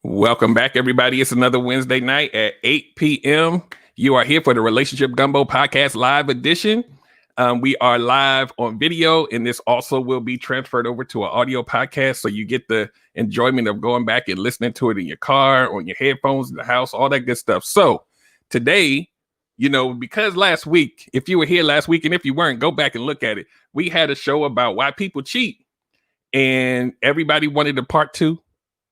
Welcome back, everybody. It's another Wednesday night at 8 p.m. You are here for the Relationship Gumbo Podcast Live Edition. We are live on video, and this also will be transferred over to an audio podcast, so you get the enjoyment of going back and listening to it in your car, on your headphones, in the house, all that good stuff. So today, because last week, if you were here last week, and if you weren't, go back and look at it. We had a show about why people cheat, and everybody wanted a part two.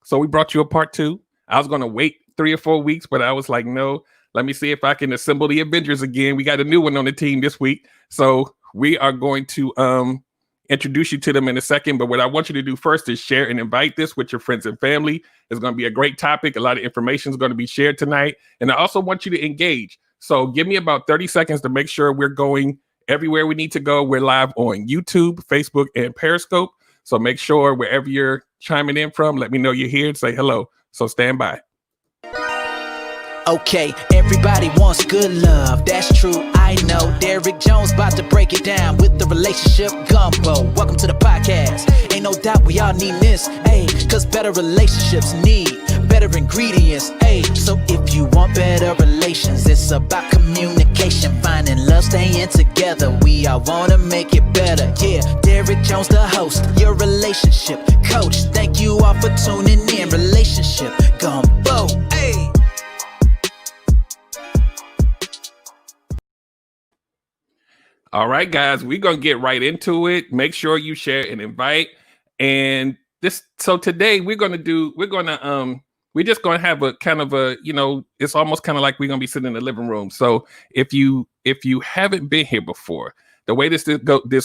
So we brought you a part two. I was going to wait 3 or 4 weeks, but I was like, no, let me see if I can assemble the Avengers again. We got a new one on the team this week. So we are going to introduce you to them in a second. But what I want you to do first is share and invite this with your friends and family. It's going to be a great topic. A lot of information is going to be shared tonight. And I also want you to engage. So give me about 30 seconds to make sure we're going everywhere we need to go. We're live on YouTube, Facebook, and Periscope. So make sure wherever you're chiming in from, let me know you're here and say hello. So stand by. Okay, everybody wants good love. That's true, I know. Derek Jones about to break it down with the Relationship Gumbo. Welcome to the podcast. Ain't no doubt we all need this, cause better relationships need better ingredients, so if you want better relations, it's about communication, finding love, staying together. We all wanna make it better, yeah. Derek Jones, the host, your relationship coach. Thank you all for tuning in. Relationship Gumbo, All right, guys, we're going to get right into it. Make sure you share and invite. And so today we're just going to have a kind of a, it's almost kind of like we're going to be sitting in the living room. So if you haven't been here before, the way this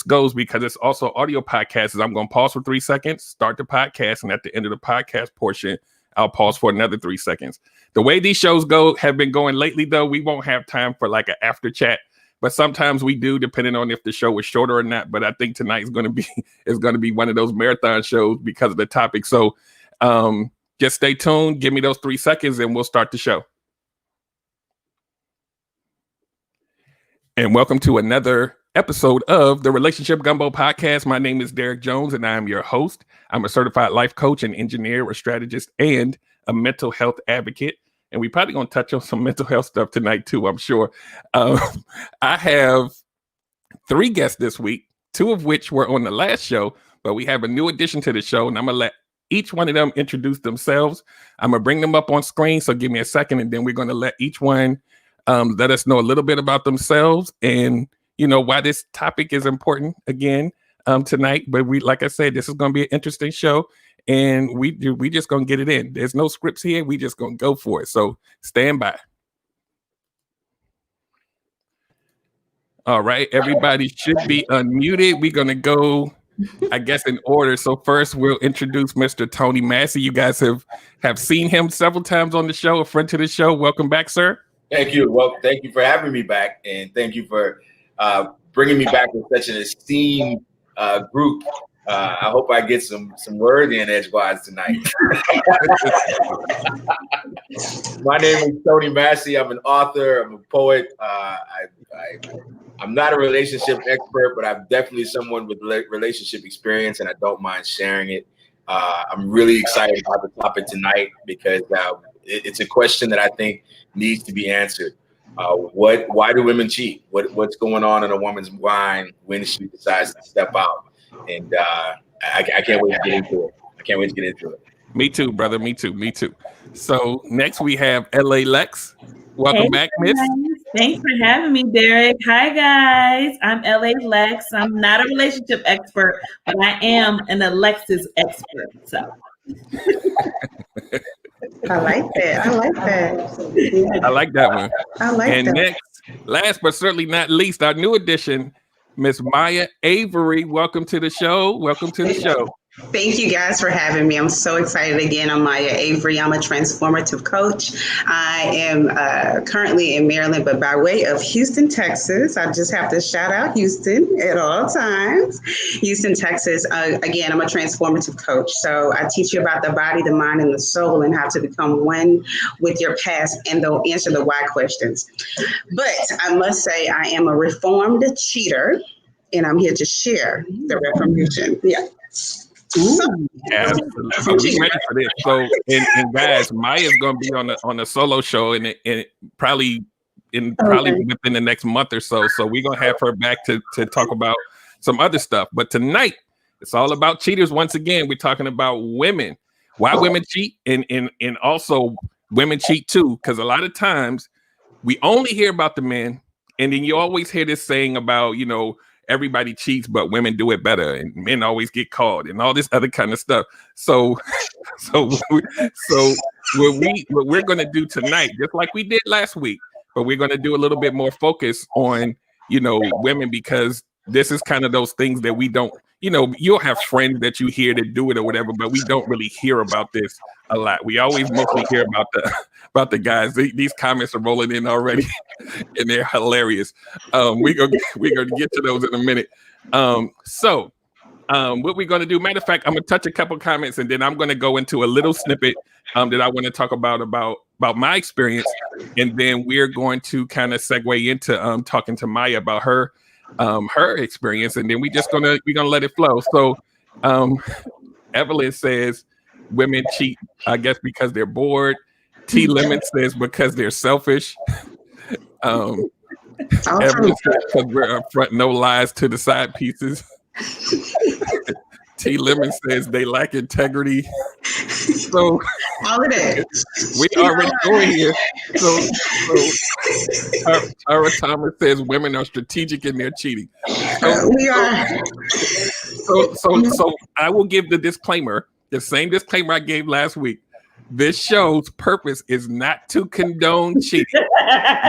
goes, because it's also audio podcast, is I'm going to pause for 3 seconds, start the podcast. And at the end of the podcast portion, I'll pause for another 3 seconds. The way these shows have been going lately, though, we won't have time for like an after chat. But sometimes we do, depending on if the show is shorter or not. But I think tonight is going to be one of those marathon shows because of the topic. So just stay tuned. Give me those 3 seconds and we'll start the show. And welcome to another episode of the Relationship Gumbo Podcast. My name is Derek Jones and I am your host. I'm a certified life coach, an engineer, a strategist, and a mental health advocate. And we probably going to touch on some mental health stuff tonight, too, I'm sure. I have 3 guests this week, 2 of which were on the last show, but we have a new addition to the show, and I'm going to let each one of them introduce themselves. I'm going to bring them up on screen, so give me a second, and then we're going to let each one let us know a little bit about themselves and, why this topic is important again tonight. But like I said, this is going to be an interesting show. And we just gonna get it in. There's no scripts here. We just gonna go for it. So stand by. All right, everybody should be unmuted. We're gonna go, I guess, in order. So first, we'll introduce Mr. Tony Massey. You guys have seen him several times on the show. A friend to the show. Welcome back, sir. Thank you. Well, thank you for having me back, and thank you for bringing me back with such an esteemed group. I hope I get some word in edgewise tonight. My name is Tony Massey. I'm an author. I'm a poet. I'm not a relationship expert, but I'm definitely someone with relationship experience, and I don't mind sharing it. I'm really excited about the topic tonight because it's a question that I think needs to be answered. Why do women cheat? What's going on in a woman's mind when she decides to step out? And I can't wait to get into it. Me too, brother. Me too. So next we have LA Lex. Welcome back, Miss. Thanks for having me, Derek. Hi, guys. I'm LA Lex. I'm not a relationship expert, but I am an Alexis expert. So. I like that. I like that one. And next, last but certainly not least, our new addition, Miss Maya Avery. Welcome to the show. Thank you guys for having me. I'm so excited again. I'm Maya Avery. I'm a transformative coach. I am currently in Maryland, but by way of Houston, Texas. I just have to shout out Houston at all times. Houston, Texas. Again, I'm a transformative coach. So I teach you about the body, the mind, and the soul and how to become one with your past, and they'll answer the why questions. But I must say I am a reformed cheater, and I'm here to share the reformation. Yeah. Absolutely. So we ready for this. So, and guys, Maya's going to be on a solo show, and probably within the next month or so. So we're going to have her back to talk about some other stuff. But tonight, it's all about cheaters. Once again, we're talking about women, why women cheat, and also women cheat too. Because a lot of times we only hear about the men, and then you always hear this saying about, everybody cheats, but women do it better, and men always get caught, and all this other kind of stuff. So what we're going to do tonight, just like we did last week, but we're going to do a little bit more focus on, women, because this is kind of those things that we don't, you'll have friends that you hear that do it or whatever, but we don't really hear about this a lot. We always mostly hear about the guys. These comments are rolling in already, and they're hilarious. We're gonna get to those in a minute. So what we're gonna do? Matter of fact, I'm gonna touch a couple comments, and then I'm gonna go into a little snippet that I want to talk about my experience, and then we're going to kind of segue into talking to Maya about her experience, and then we're gonna let it flow. So Evelyn says women cheat, I guess, because they're bored. T Lemon says because they're selfish. Evelyn says because we're upfront, no lies to the side pieces. T Lemon says they lack integrity. So all of that. We already going here. So Tara Thomas says women are strategic in their cheating. We are. So I will give the disclaimer, the same disclaimer I gave last week. This show's purpose is not to condone cheating.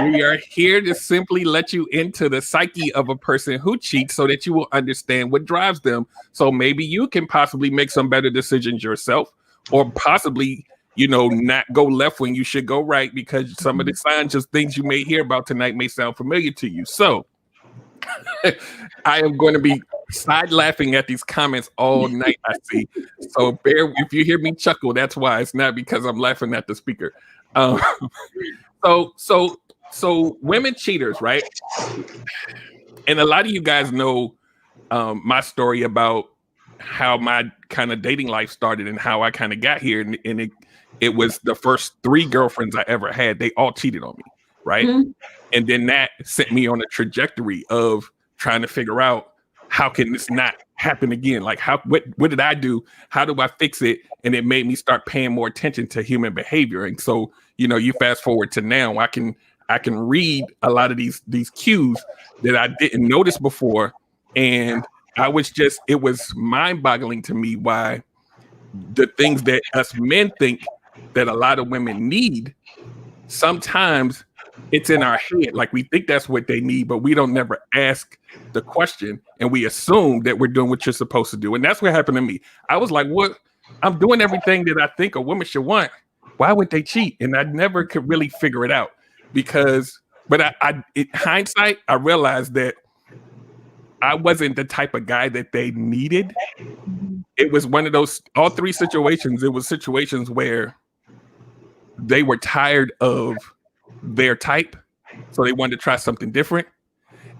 We are here to simply let you into the psyche of a person who cheats so that you will understand what drives them. So maybe you can possibly make some better decisions yourself, or possibly, not go left when you should go right, because some of the signs of things you may hear about tonight may sound familiar to you. So I am going to be side laughing at these comments all night, I see. So if you hear me chuckle, that's why. It's not because I'm laughing at the speaker. So women cheaters, right? And a lot of you guys know my story about how my kind of dating life started and how I kind of got here. And it was the first 3 girlfriends I ever had. They all cheated on me, right? Mm-hmm. And then that sent me on a trajectory of trying to figure out, how can this not happen again? Like, what did I do? How do I fix it? And it made me start paying more attention to human behavior. And so, you fast forward to now, I can read a lot of these cues that I didn't notice before. And it was mind-boggling to me why the things that us men think that a lot of women need, sometimes it's in our head. Like, we think that's what they need, but we don't never ask the question, and we assume that we're doing what you're supposed to do. And that's what happened to me. I was like, what? I'm doing everything that I think a woman should want. Why would they cheat? And I never could really figure it out but in hindsight, I realized that I wasn't the type of guy that they needed. It was one of those, all 3 situations. It was situations where they were tired of their type, so they wanted to try something different.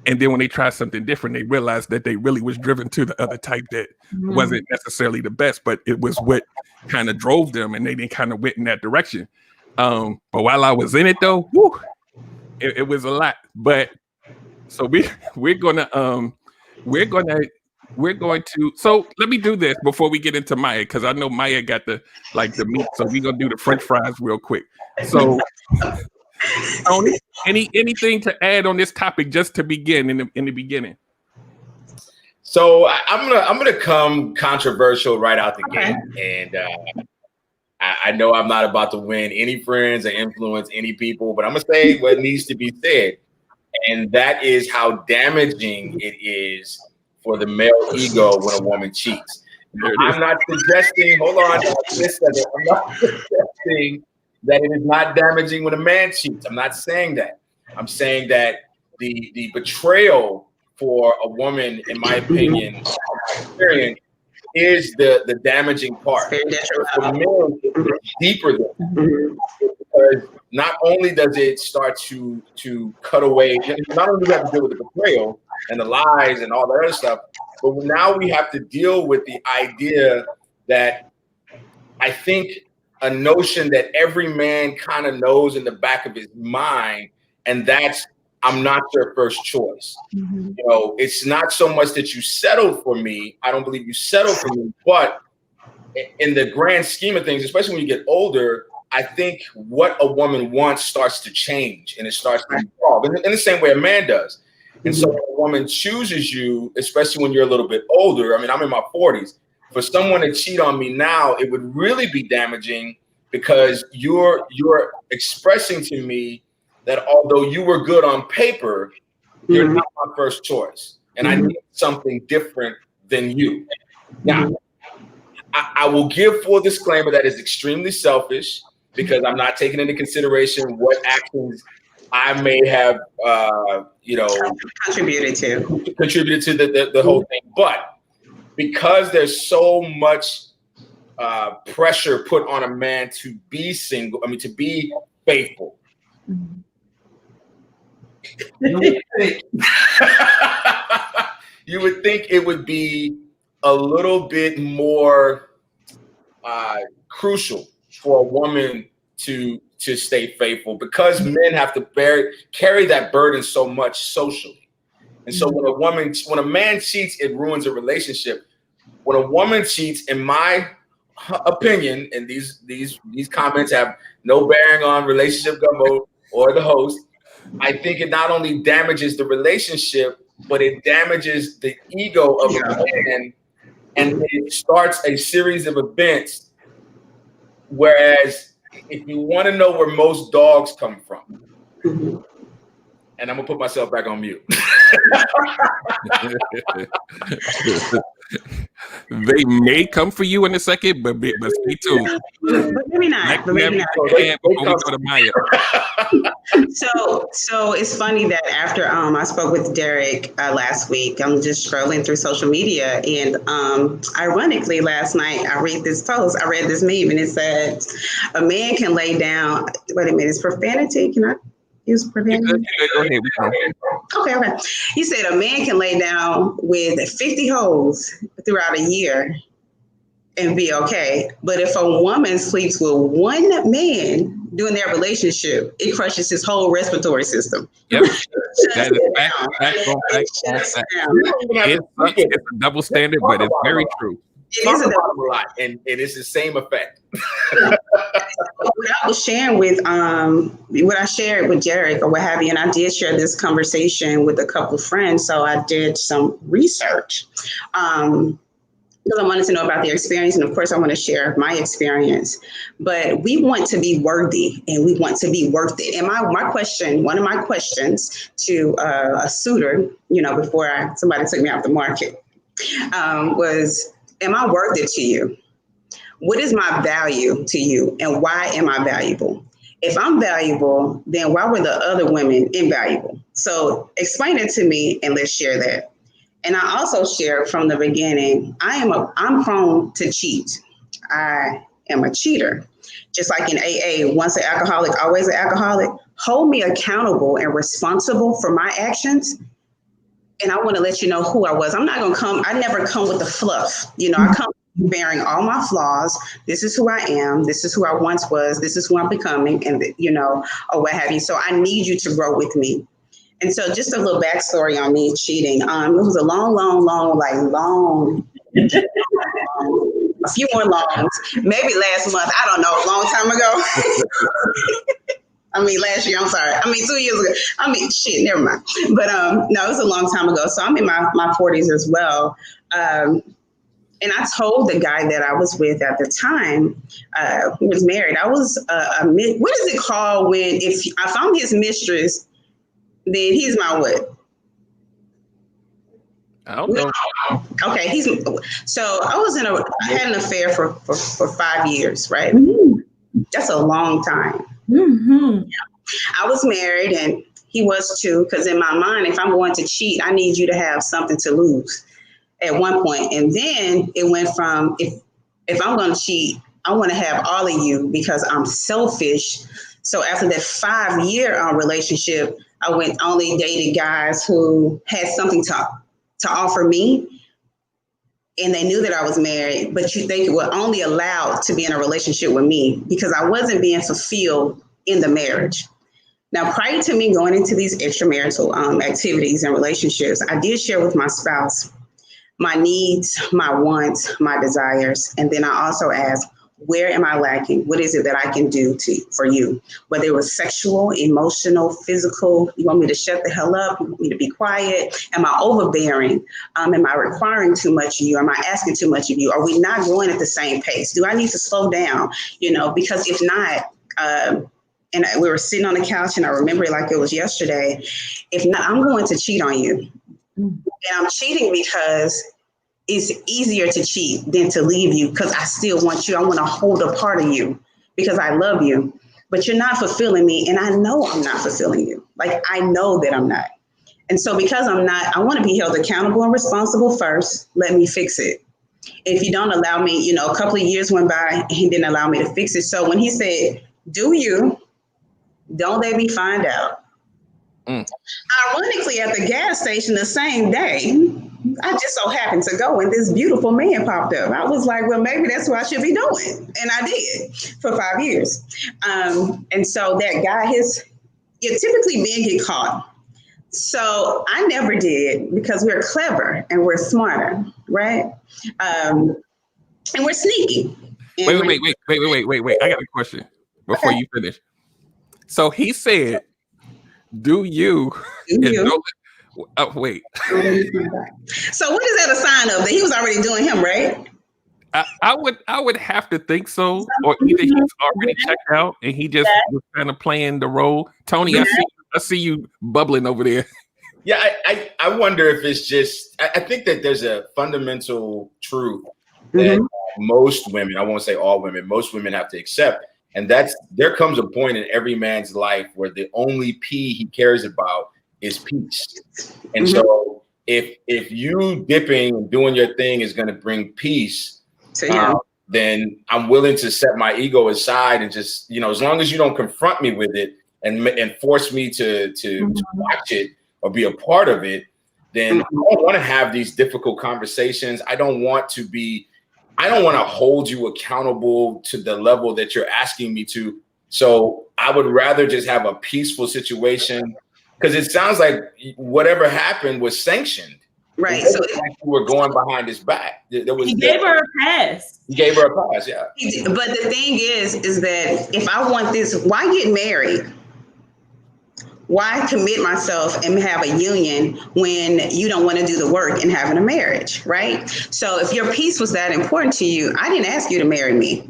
And then when they tried something different, they realized that they really was driven to the other type that wasn't necessarily the best, but it was what kind of drove them, and they kind of went in that direction. But while I was in it, though, it was a lot. But so we're going to. So let me do this before we get into Maya, because I know Maya got the meat. So we're gonna do the French fries real quick. So. Tony, anything to add on this topic just to begin in the beginning? So I'm gonna come controversial right out the gate, and I know I'm not about to win any friends or influence any people, but I'm gonna say what needs to be said, and that is how damaging it is for the male ego when a woman cheats. I'm not suggesting. Hold on, I'm not suggesting that it is not damaging when a man cheats. I'm not saying that. I'm saying that the betrayal for a woman, in my opinion, my experience, is the damaging part. For men, it's deeper than that. Because not only does it start to cut away, not only do we have to deal with the betrayal and the lies and all that other stuff, But now we have to deal with the idea that I think a notion that every man kind of knows in the back of his mind, and that's, I'm not your first choice. Mm-hmm. You know, it's not so much that you settled for me. I don't believe you settled for me, but in the grand scheme of things, especially when you get older, I think what a woman wants starts to change and it starts to evolve in the same way a man does. And so when a woman chooses you, especially when you're a little bit older, I mean, I'm in my 40s. For someone to cheat on me now, it would really be damaging because you're expressing to me that although you were good on paper, you're not my first choice. And I need something different than you. Now, I will give full disclaimer that is extremely selfish because I'm not taking into consideration what actions I may have, contributed to the whole thing. But because there's so much pressure put on a man to be single, to be faithful. You would think it would be a little bit more crucial for a woman to stay faithful because men have to carry that burden so much socially. And so when a man cheats, it ruins a relationship. When a woman cheats, in my opinion, and these comments have no bearing on Relationship Gumbo or the host, I think it not only damages the relationship, but it damages the ego of a man, and it starts a series of events. Whereas if you want to know where most dogs come from, and I'm gonna put myself back on mute. They may come for you in a second, but stay tuned. But maybe not. Before we go to Maya. So it's funny that after I spoke with Derek last week, I'm just scrolling through social media, and ironically, last night I read this meme, and it said, "A man can lay down." Wait a minute, it's profanity. Can I use profanity? Go ahead. Okay. He said a man can lay down with 50 hoes throughout a year and be okay. But if a woman sleeps with one man during their relationship, it crushes his whole respiratory system. Yep. That is fact. It's a double standard, but it's very true. It is a lot, and it is the same effect. What I was sharing with, what I shared with Derek or what have you, and I did share this conversation with a couple of friends, so I did some research because I wanted to know about their experience, and of course I want to share my experience. But we want to be worthy, and we want to be worth it. And one of my questions to a suitor, before somebody took me off the market, was, am I worth it to you? What is my value to you, and why am I valuable? If I'm valuable, then why were the other women invaluable? So explain it to me, and let's share that. And I also shared from the beginning, I'm prone to cheat. I am a cheater. Just like in AA, once an alcoholic, always an alcoholic. Hold me accountable and responsible for my actions. And I want to let you know who I was. I never come with the fluff. I come bearing all my flaws. This is who I am. This is who I once was. This is who I'm becoming, and or what have you. So I need you to grow with me. And so just a little backstory on me cheating. It was a long, a few more longs, maybe last month. I don't know, a long time ago. Last year, I'm sorry. 2 years ago. Shit, never mind. But no, it was a long time ago. So I'm in my 40s as well. And I told the guy that I was with at the time, who was married, I was what is it called when if I'm his mistress, then he's my what? I don't know. Okay, so I had an affair for 5 years, right? That's a long time. Yeah. I was married and he was too, because in my mind, if I'm going to cheat, I need you to have something to lose at one point. And then it went from, if I'm going to cheat, I want to have all of you because I'm selfish. So after that 5-year relationship, I only dated guys who had something to offer me. and they knew that I was married, but they were only allowed to be in a relationship with me because I wasn't being fulfilled in the marriage. Now, prior to me going into these extramarital activities and relationships, I did share with my spouse my needs, my wants, my desires. And then I also asked, where am I lacking? What is it that I can do for you? Whether it was sexual, emotional, physical, you want me to shut the hell up? You want me to be quiet? Am I overbearing? Am I requiring too much of you? Am I asking too much of you? Are we not going at the same pace? Do I need to slow down? Because if not, and we were sitting on the couch and I remember it like it was yesterday. If not, I'm going to cheat on you. And I'm cheating because it's easier to cheat than to leave you because I still want you. I want to hold a part of you because I love you, but you're not fulfilling me. And I know I'm not fulfilling you. Like, I know that I'm not. And so because I'm not, I want to be held accountable and responsible first. Let me fix it. If you don't allow me, a couple of years went by, he didn't allow me to fix it. So when he said, do you, don't let me find out. Ironically, at the gas station the same day, I just so happened to go and this beautiful man popped up. I was like, well, maybe that's what I should be doing. And I did for 5 years. And so that guy, typically men get caught. So I never did because we're clever and we're smarter, right? And we're sneaky. And Wait. I got a question before you finish. So he said, do you? Wait. So what is that a sign of? That he was already doing him, right? I would have to think so, or either he's already checked out and he just was kind of playing the role. Tony, I see you bubbling over there. Yeah, I wonder if it's just. I think that there's a fundamental truth that most women, I won't say all women, most women have to accept. And there comes a point in every man's life where the only P he cares about is peace. And so if you dipping and doing your thing is going to bring peace, then I'm willing to set my ego aside and just, as long as you don't confront me with it and force me to watch it or be a part of it, then I don't want to have these difficult conversations. I don't want to hold you accountable to the level that you're asking me to. So I would rather just have a peaceful situation because it sounds like whatever happened was sanctioned. Right. So we're going behind his back. He gave her a pass. He gave her a pass, yeah. But the thing is that if I want this, why get married? Why commit myself and have a union when you don't want to do the work in having a marriage, right? So if your peace was that important to you, I didn't ask you to marry me.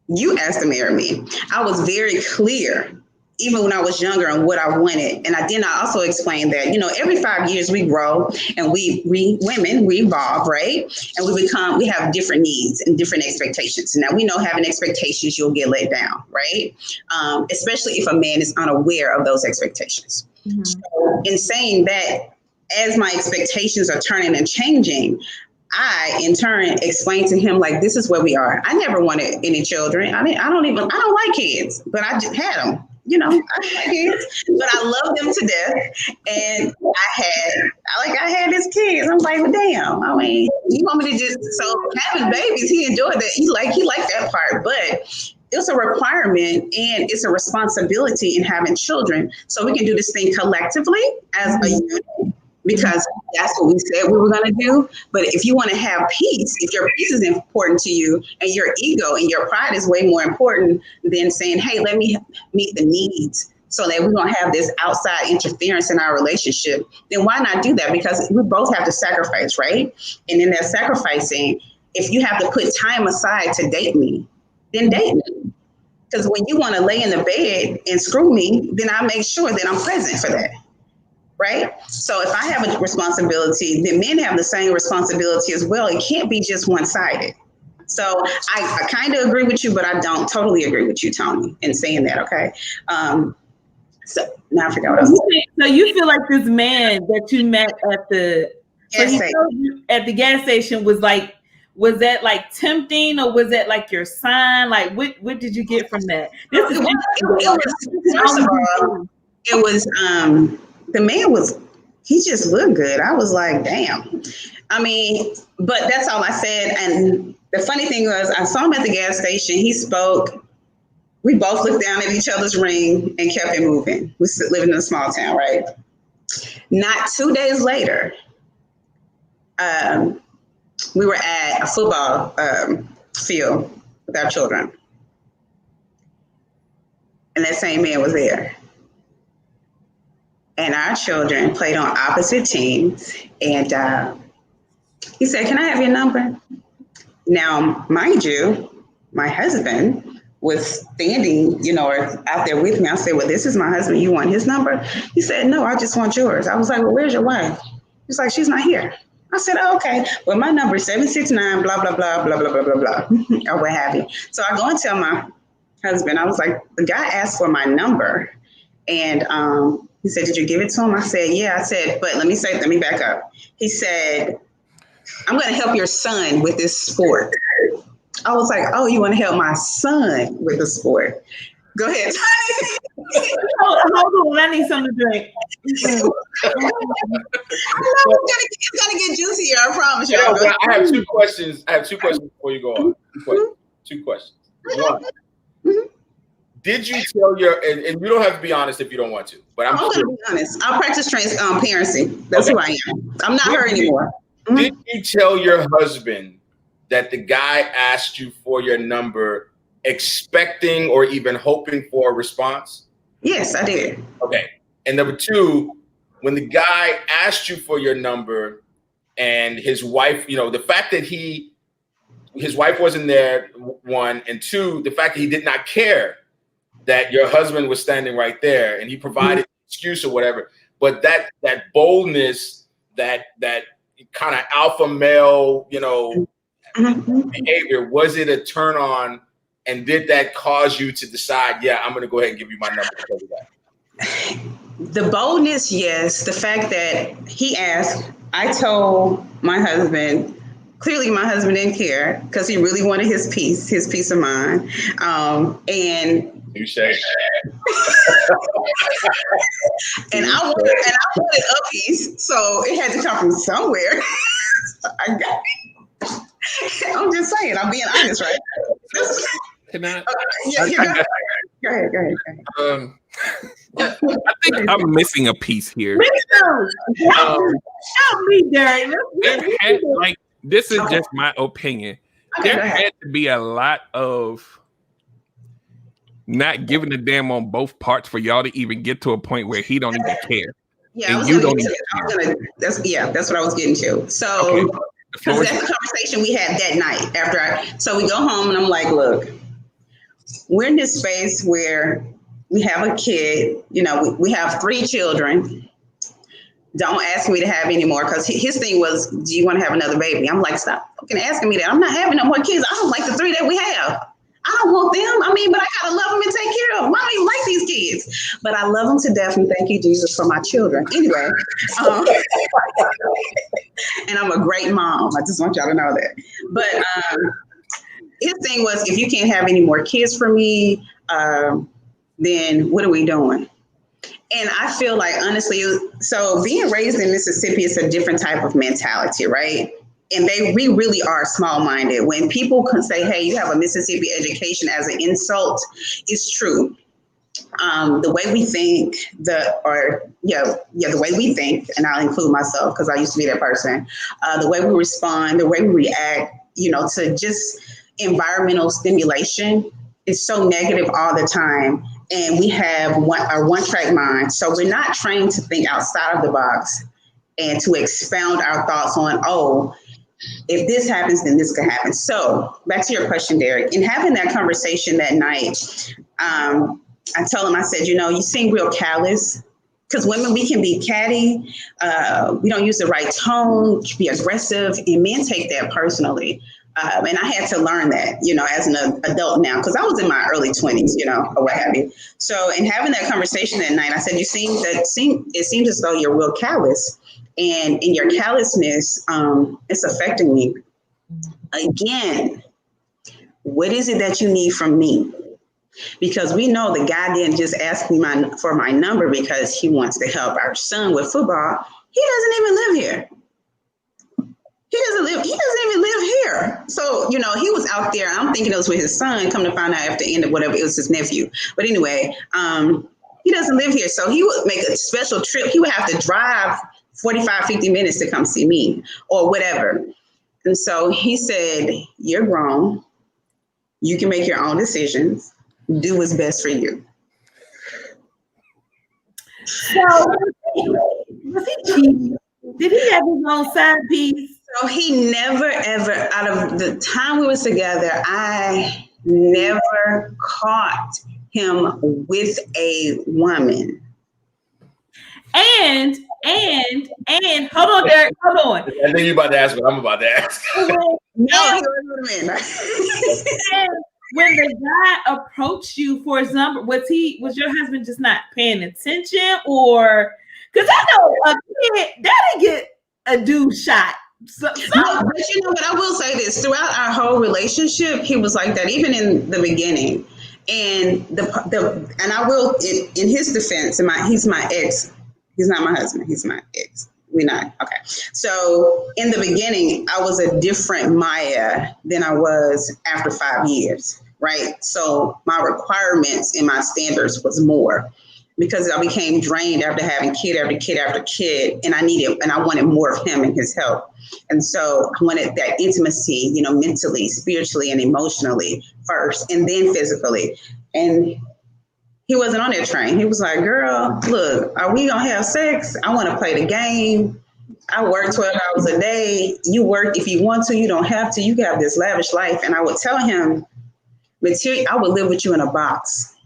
You asked to marry me. I was very clear, even when I was younger, on what I wanted. And I also explained that, every 5 years we grow and we women, we evolve, right? And we have different needs and different expectations. Now we know having expectations, you'll get let down, right? Especially if a man is unaware of those expectations. So in saying that, as my expectations are turning and changing, I, in turn, explained to him, like, this is where we are. I never wanted any children. I don't like kids, but I just had them. I like kids, but I love them to death. And I had his kids. I'm like, well, damn. I mean, you want me to so having babies, he enjoyed that. He liked that part, but it's a requirement and it's a responsibility in having children. So we can do this thing collectively as a unit, because that's what we said we were going to do. But if you want to have peace, if your peace is important to you and your ego and your pride is way more important than saying, hey, let me meet the needs so that we don't have this outside interference in our relationship, then why not do that? Because we both have to sacrifice, right? And in that sacrificing, if you have to put time aside to date me, then date me. Because when you want to lay in the bed and screw me, then I make sure that I'm present for that. Right? So if I have a responsibility, then men have the same responsibility as well. It can't be just one-sided. So I kind of agree with you, but I don't totally agree with you, Tony, in saying that, okay? So now I forgot what I was saying. So you feel like this man that you met at the gas station was that like tempting, or was that like your sign? Like what did you get from that? The man he just looked good. I was like, damn. I mean, but that's all I said. And the funny thing was, I saw him at the gas station. He spoke. We both looked down at each other's ring and kept it moving. We living in a small town, right? Not 2 days later, we were at a football field with our children. And that same man was there. And our children played on opposite teams. And he said, "Can I have your number?" Now, mind you, my husband was standing, out there with me. I said, "Well, this is my husband. You want his number?" He said, "No, I just want yours." I was like, "Well, where's your wife?" He's like, "She's not here." I said, "Oh, okay. Well, my number is 769, blah, blah, blah, blah, blah, blah, blah, blah, or what have you." So I go and tell my husband, I was like, "The guy asked for my number." And he said, "Did you give it to him?" I said, "Yeah." I said, "But let me back up." He said, "I'm going to help your son with this sport." I was like, "Oh, you want to help my son with the sport?" Go ahead. Hold on, I need something to drink. I know it's gonna get juicier, I promise you. Yeah, I have two questions. Before you go on. Two questions. One, did you tell and you don't have to be honest if you don't want to, but I'm gonna be honest. I'll practice parenting. That's who I am. I'm not her anymore. Did you tell your husband that the guy asked you for your number expecting or even hoping for a response? Yes, I did. Okay. And number two, when the guy asked you for your number and his wife, the fact that his wife wasn't there, one, and two, the fact that he did not care that your husband was standing right there and he provided an excuse or whatever, but that boldness, that kind of alpha male, behavior, was it a turn on? And did that cause you to decide, yeah, I'm going to go ahead and give you my number because of that? The boldness, yes. The fact that he asked, I told my husband, clearly my husband didn't care because he really wanted his peace of mind. And you say and I wanted a piece, so it had to come from somewhere. So I got it. I'm just saying, I'm being honest, right? Can I? Go ahead. I think I'm missing a piece here. Help me, Derek. This is just my opinion. Okay, there had to be a lot of not giving a damn on both parts for y'all to even get to a point where he don't even care. Yeah, and you don't even care. That's what I was getting to. So because that's the conversation we had that night so we go home and I'm like, look, we're in this space where we have a kid, we have 3 children. Don't ask me to have any more, because his thing was, do you want to have another baby? I'm like, stop fucking asking me that. I'm not having no more kids. I don't like the 3 that we have. I don't want them. But I gotta love them and take care of them. I don't even like these kids, but I love them to death, and thank you, Jesus, for my children. Anyway, and I'm a great mom. I just want y'all to know that. But his thing was, if you can't have any more kids for me, then what are we doing? And I feel like, honestly, so being raised in Mississippi is a different type of mentality, right? And we really are small-minded. When people can say, hey, you have a Mississippi education as an insult, it's true. The way we think, the way we think, and I'll include myself because I used to be that person, the way we respond, the way we react, to just environmental stimulation is so negative all the time. And we have our one-track mind. So we're not trained to think outside of the box and to expound our thoughts on, if this happens, then this could happen. So back to your question, Derek, in having that conversation that night, I told him, I said, you seem real callous, because women, we can be catty. We don't use the right tone, be aggressive, and men take that personally. And I had to learn that, as an adult now, because I was in my early 20s, or what have you. So in having that conversation that night, I said, it seems as though you're real callous. And in your callousness, it's affecting me. Again, what is it that you need from me? Because we know the guy didn't just ask me for my number because he wants to help our son with football. He doesn't even live here. doesn't even live here. So, he was out there. I'm thinking it was with his son. Come to find out after the end of whatever, it was his nephew. But anyway, he doesn't live here. So he would make a special trip. He would have to drive 45, 50 minutes to come see me or whatever. And so he said, you're grown. You can make your own decisions. Do what's best for you. So was he cheating? Did he have his own side piece? So he never, ever, out of the time we was together, I never caught him with a woman. And hold on, Derek, hold on. I think you're about to ask what I'm about to ask. No, when the guy approached you for his number, was your husband just not paying attention, or because I know a kid that'll get a dude shot. No, but you know what? I will say this: throughout our whole relationship, he was like that, even in the beginning. And and I will, in his defense, he's my ex. He's not my husband. He's my ex. We're not. Okay. So in the beginning, I was a different Maya than I was after 5 years, right? So my requirements and my standards was more because I became drained after having kid after kid after kid. And I wanted more of him and his help. And so I wanted that intimacy, mentally, spiritually, and emotionally first, and then physically. And he wasn't on that train. He was like, girl, look, are we going to have sex? I want to play the game. I work 12 hours a day. You work if you want to, you don't have to. You have this lavish life. And I would tell him, I would live with you in a box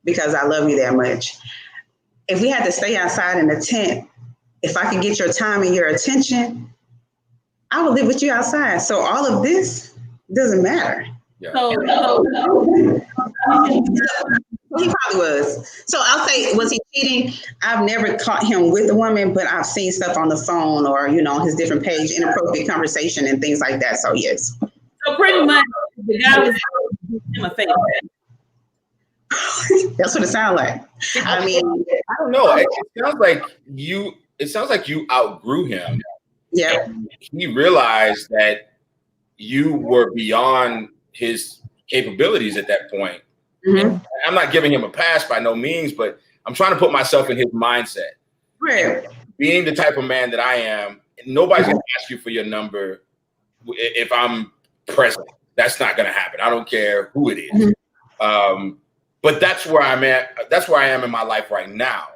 because I love you that much. If we had to stay outside in the tent, if I could get your time and your attention, I would live with you outside. So all of this doesn't matter. Yeah. So he probably was. So I'll say, was he cheating? I've never caught him with a woman, but I've seen stuff on the phone or, his different page, inappropriate conversation and things like that. So yes. So pretty much the guy was doing him a favor. That's what it sounds like. I mean, I don't know. It sounds like you outgrew him. Yeah. He realized that you were beyond his capabilities at that point. Mm-hmm. I'm not giving him a pass by no means, but I'm trying to put myself in his mindset. Right. Being the type of man that I am, nobody's going to ask you for your number if I'm present. That's not going to happen. I don't care who it is. Mm-hmm. But that's where I'm at. That's where I am in my life right now.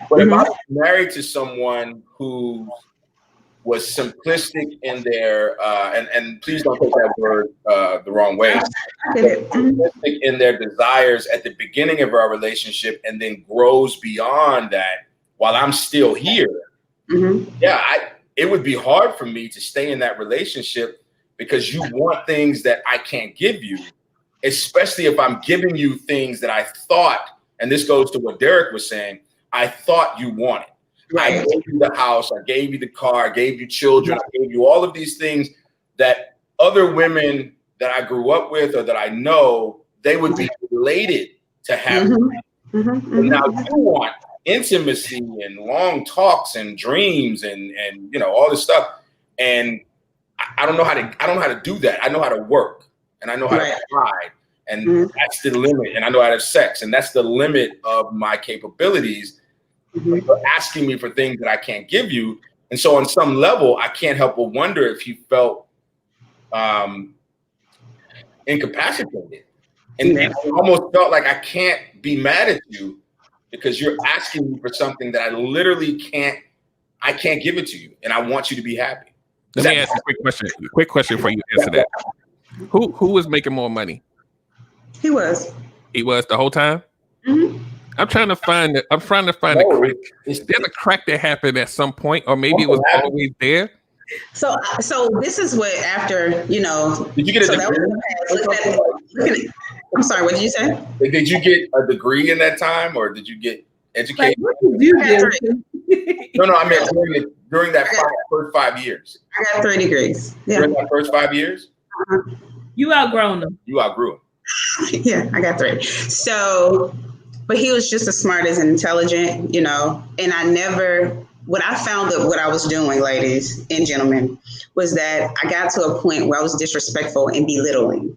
But if I was married to someone who was simplistic in their, and please don't take that word the wrong way, simplistic in their desires at the beginning of our relationship and then grows beyond that while I'm still here, it would be hard for me to stay in that relationship because you want things that I can't give you, especially if I'm giving you things that I thought, and this goes to what Derek was saying, I thought you wanted. Right. I gave you the house, I gave you the car, I gave you children, I gave you all of these things that other women that I grew up with or that I know, they would be related to having. Now you want intimacy and long talks and dreams and all this stuff. And I don't know how to do that. I know how to work and I know how to provide. And that's the limit. And I know how to have sex. And that's the limit of my capabilities. You're asking me for things that I can't give you. And so on some level, I can't help but wonder if you felt incapacitated. And I almost felt like I can't be mad at you because you're asking me for something that I literally can't give it to you. And I want you to be happy. Let me ask a quick question for you to answer that. Who was making more money? He was. He was the whole time? I'm trying to find it. There's a crack that happened at some point, or maybe it was always there. So this is what after, Did you get a degree? I'm sorry, what did you say? Did you get a degree in that time, or did you get educated? Like, what did you do? No, I meant during that first 5 years. I got 3 degrees. Yeah. During that first 5 years? You outgrown them. You outgrew them. Yeah, I got 3. So, but he was just as smart as intelligent, and I never what I found that what I was doing, ladies and gentlemen, was that I got to a point where I was disrespectful and belittling.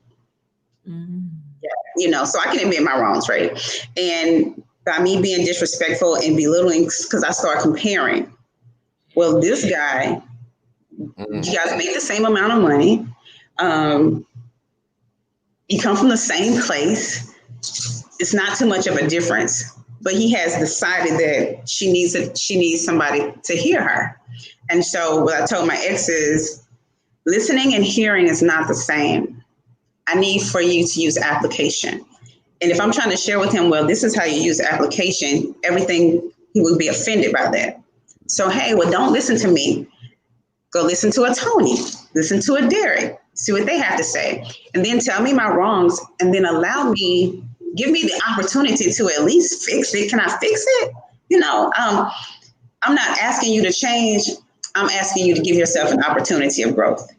Yeah, so I can admit my wrongs, right? And by me being disrespectful and belittling, because I started comparing. Well, this guy, you guys make the same amount of money. You come from the same place. It's not too much of a difference. But he has decided that she needs somebody to hear her. And so what I told my ex is, listening and hearing is not the same. I need for you to use application. And if I'm trying to share with him, well, this is how you use application, everything, he would be offended by that. So, hey, well, don't listen to me. Go listen to a Tony, listen to a Derek, see what they have to say. And then tell me my wrongs, and then give me the opportunity to at least fix it. Can I fix it? I'm not asking you to change. I'm asking you to give yourself an opportunity of growth.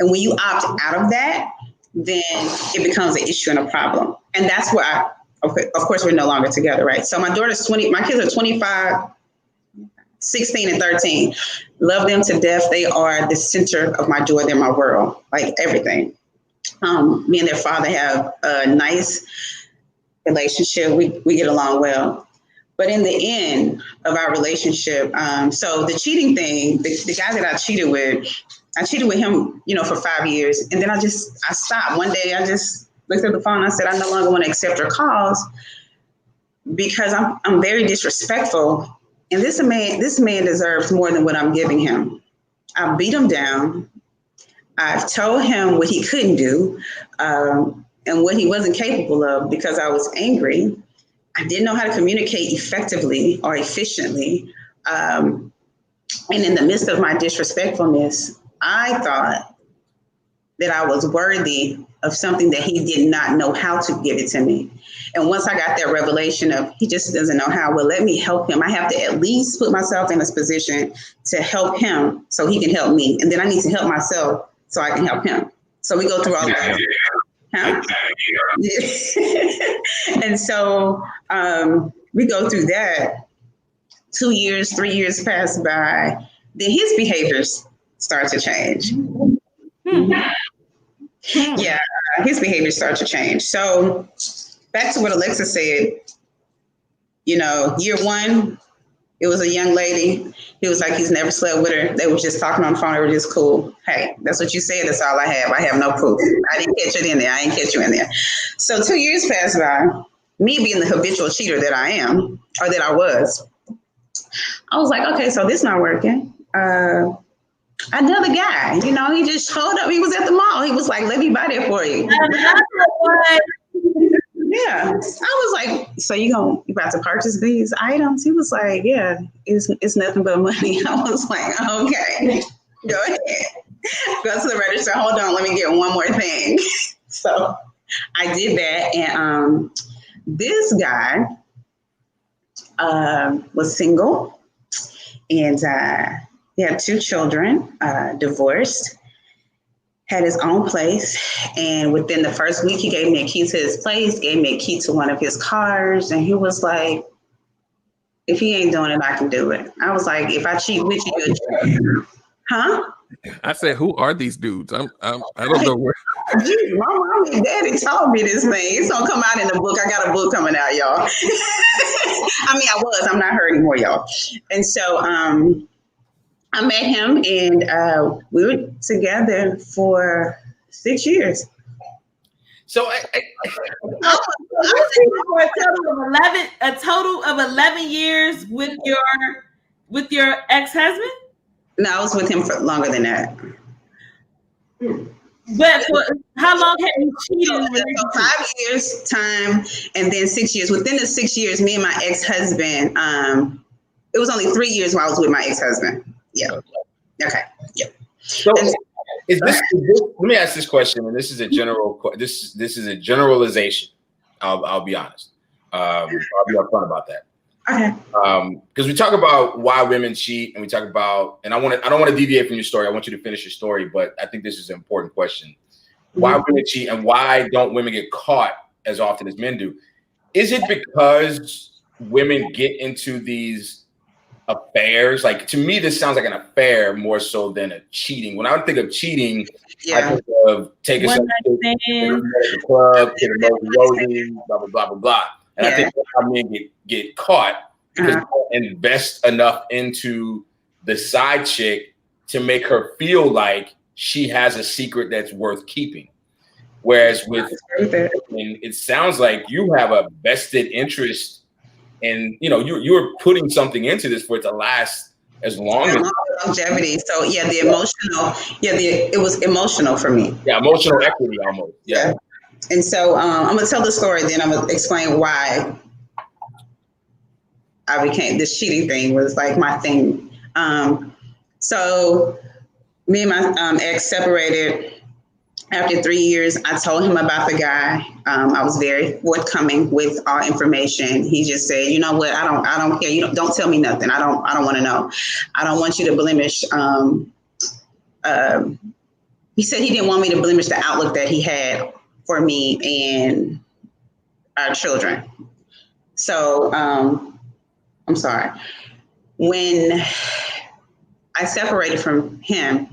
And when you opt out of that, then it becomes an issue and a problem. And that's where of course, we're no longer together, right? So my daughter's 20, my kids are 25, 16 and 13. Love them to death. They are the center of my joy. They're my world, like everything. Me and their father have a nice relationship. We get along well. But in the end of our relationship, so the cheating thing, the guy that I cheated with him, for 5 years. And then I stopped. One day I just looked at the phone and I said, I no longer want to accept her calls because I'm very disrespectful. And this man deserves more than what I'm giving him. I beat him down. I've told him what he couldn't do and what he wasn't capable of because I was angry. I didn't know how to communicate effectively or efficiently. And in the midst of my disrespectfulness, I thought that I was worthy of something that he did not know how to give it to me. And once I got that revelation of he just doesn't know how, well, let me help him. I have to at least put myself in this position to help him so he can help me. And then I need to help myself so I can help him. So we go through all that. Huh? And so we go through that. 2 years, 3 years pass by. Then his behaviors start to change. Yeah, his behaviors start to change. So back to what Alexa said, year one, it was a young lady. He was like, he's never slept with her. They were just talking on the phone. They were just cool. Hey, that's what you said. That's all I have. I have no proof. I didn't catch it in there. I didn't catch you in there. So 2 years passed by. Me being the habitual cheater that I am, or that I was like, okay, so this not working. Another guy, he just showed up. He was at the mall. He was like, let me buy that for you. Yeah. I was like, so you about to purchase these items? He was like, yeah, it's nothing but money. I was like, okay, go ahead. Go to the register. Hold on, let me get one more thing. So I did that. And this guy was single and he had 2 children, divorced, had his own place. And within the first week, he gave me a key to his place, gave me a key to one of his cars. And he was like, if he ain't doing it, I can do it. I was like, if I cheat with you, huh? I said, who are these dudes? I don't know where. My mom and daddy told me this thing. It's going to come out in the book. I got a book coming out, y'all. I'm not her anymore, y'all. And so, I met him and we were together for 6 years. So a total of 11 years with your ex-husband? No, I was with him for longer than that. But for how long have you cheated? So 5 years time and then 6 years. Within the 6 years, me and my ex-husband, it was only 3 years while I was with my ex-husband. Yeah. Okay. Yeah. So is this, let me ask this question, and this is a this is a generalization. I'll be honest. I'll be upfront about that. Okay. Because we talk about why women cheat, and we talk about, and I don't want to deviate from your story. I want you to finish your story, but I think this is an important question. Why women cheat, and why don't women get caught as often as men do? Is it because women get into these affairs. Like, to me, this sounds like an affair more so than a cheating. When I think of cheating, I think of taking something to the club, to the Rosie, blah, blah, blah, blah, blah. And I think that's how men get caught because they invest enough into the side chick to make her feel like she has a secret that's worth keeping. Whereas with it sounds like you have a vested interest in, you're putting something into this for it to last as long as longevity. So the emotional, it was emotional for me. Yeah, emotional equity almost. Yeah. And so I'm gonna tell the story, then I'm gonna explain why I became this cheating thing was like my thing. So me and my ex separated. After 3 years, I told him about the guy. I was very forthcoming with all information. He just said, "You know what? I don't care. You don't tell me nothing. I don't want to know. I don't want you to blemish." He said he didn't want me to blemish the outlook that he had for me and our children. So I'm sorry. When I separated from him,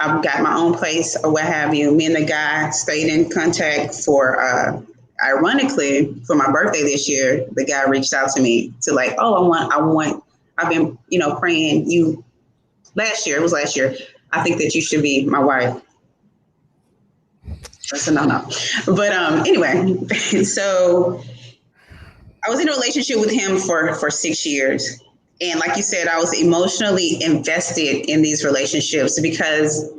I've got my own place or what have you. Me and the guy stayed in contact for, ironically, for my birthday this year, the guy reached out to me to like, I've been, praying you it was last year. I think that you should be my wife. I said, no. But anyway, so I was in a relationship with him for 6 years. And like you said, I was emotionally invested in these relationships because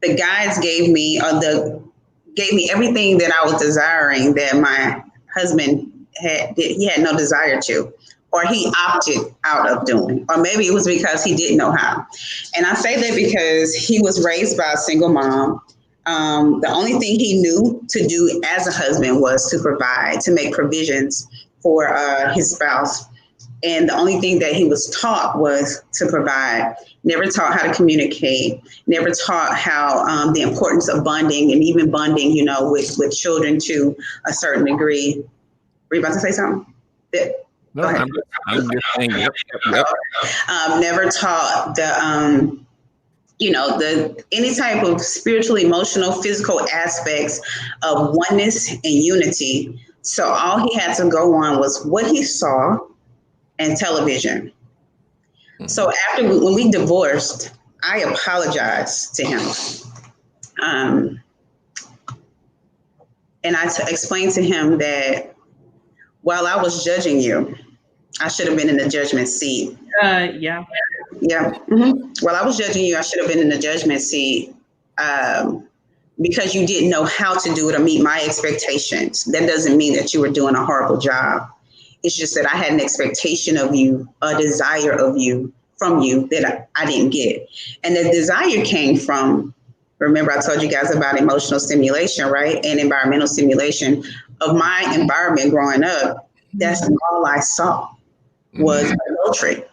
the guys gave me everything that I was desiring that my husband had no desire to, or he opted out of doing, or maybe it was because he didn't know how. And I say that because he was raised by a single mom. The only thing he knew to do as a husband was to provide, to make provisions for his spouse. And the only thing that he was taught was to provide, never taught how to communicate, never taught how the importance of bonding and even bonding, with children to a certain degree. Were you about to say something? No, I'm just saying, yep. Never taught any type of spiritual, emotional, physical aspects of oneness and unity. So all he had to go on was what he saw and television. So when we divorced, I apologized to him. And I explained to him that while I was judging you, I should have been in the judgment seat. Yeah. Mm-hmm. While I was judging you, I should have been in the judgment seat because you didn't know how to do it or meet my expectations. That doesn't mean that you were doing a horrible job. It's just that I had an expectation of you, a desire from you that I didn't get. And the desire came from, remember I told you guys about emotional stimulation, right? And environmental stimulation. Of my environment growing up, that's all I saw was adultery,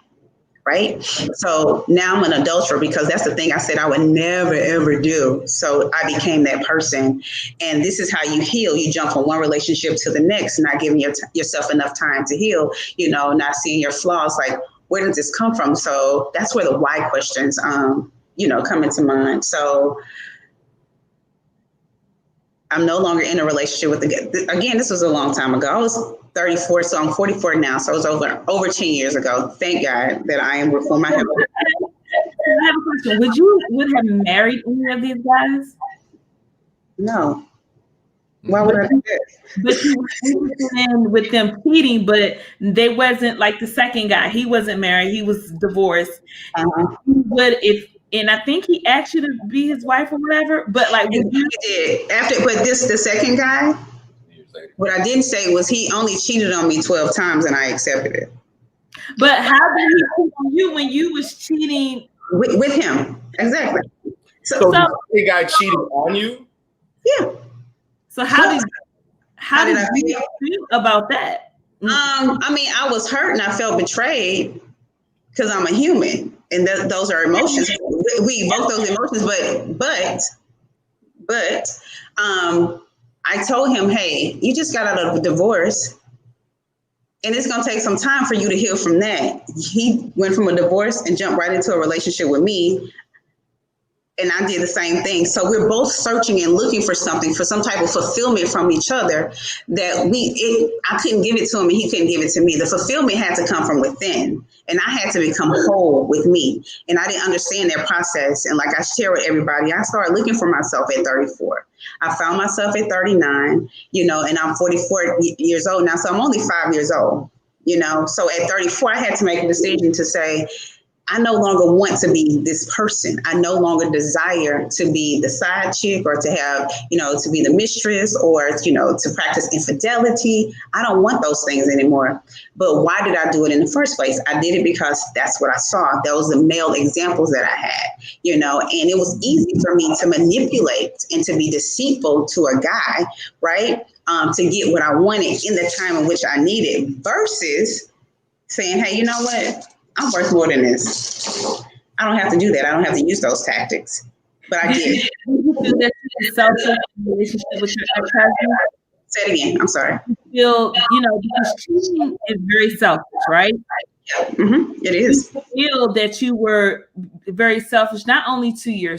right? So now I'm an adulterer because that's the thing I said I would never, ever do. So I became that person. And this is how you heal. You jump from one relationship to the next, not giving yourself enough time to heal, not seeing your flaws. Like, where did this come from? So that's where the why questions, come into mind. So I'm no longer in a relationship with again, this was a long time ago. I was 34, so I'm 44 now. So it was over 10 years ago. Thank God that I am before my husband. I have a question. Would have married any of these guys? No. Why would I do that? But you were interested in with them cheating, but they wasn't like the second guy. He wasn't married. He was divorced. And I think he asked you to be his wife or whatever. But like, he did. The second guy, what I didn't say was he only cheated on me 12 times and I accepted it. But how did he cheat on you when you was cheating with him? Exactly. So the guy cheated on you? Yeah. So how did I feel about that? I was hurt and I felt betrayed because I'm a human. And those are emotions. We evoke those emotions, but I told him, hey, you just got out of a divorce. And it's going to take some time for you to heal from that. He went from a divorce and jumped right into a relationship with me. And I did the same thing. So we're both searching and looking for something, for some type of fulfillment from each other that I couldn't give it to him and he couldn't give it to me. The fulfillment had to come from within, and I had to become whole with me. And I didn't understand that process. And like I share with everybody, I started looking for myself at 34. I found myself at 39, and I'm 44 years old now. So I'm only 5 years old, So at 34, I had to make a decision to say, I no longer want to be this person. I no longer desire to be the side chick or to have, to be the mistress or, to practice infidelity. I don't want those things anymore. But why did I do it in the first place? I did it because that's what I saw. Those are the male examples that I had, and it was easy for me to manipulate and to be deceitful to a guy, right? To get what I wanted in the time in which I needed versus saying, hey, you know what? I'm worth more than this. I don't have to do that. I don't have to use those tactics. But I did. Did you feel that you selfish relationship with your ex-husband? Say it again. I'm sorry. You feel, because cheating is very selfish, right? Yeah. Mm-hmm. It is. You feel that you were very selfish, not only to your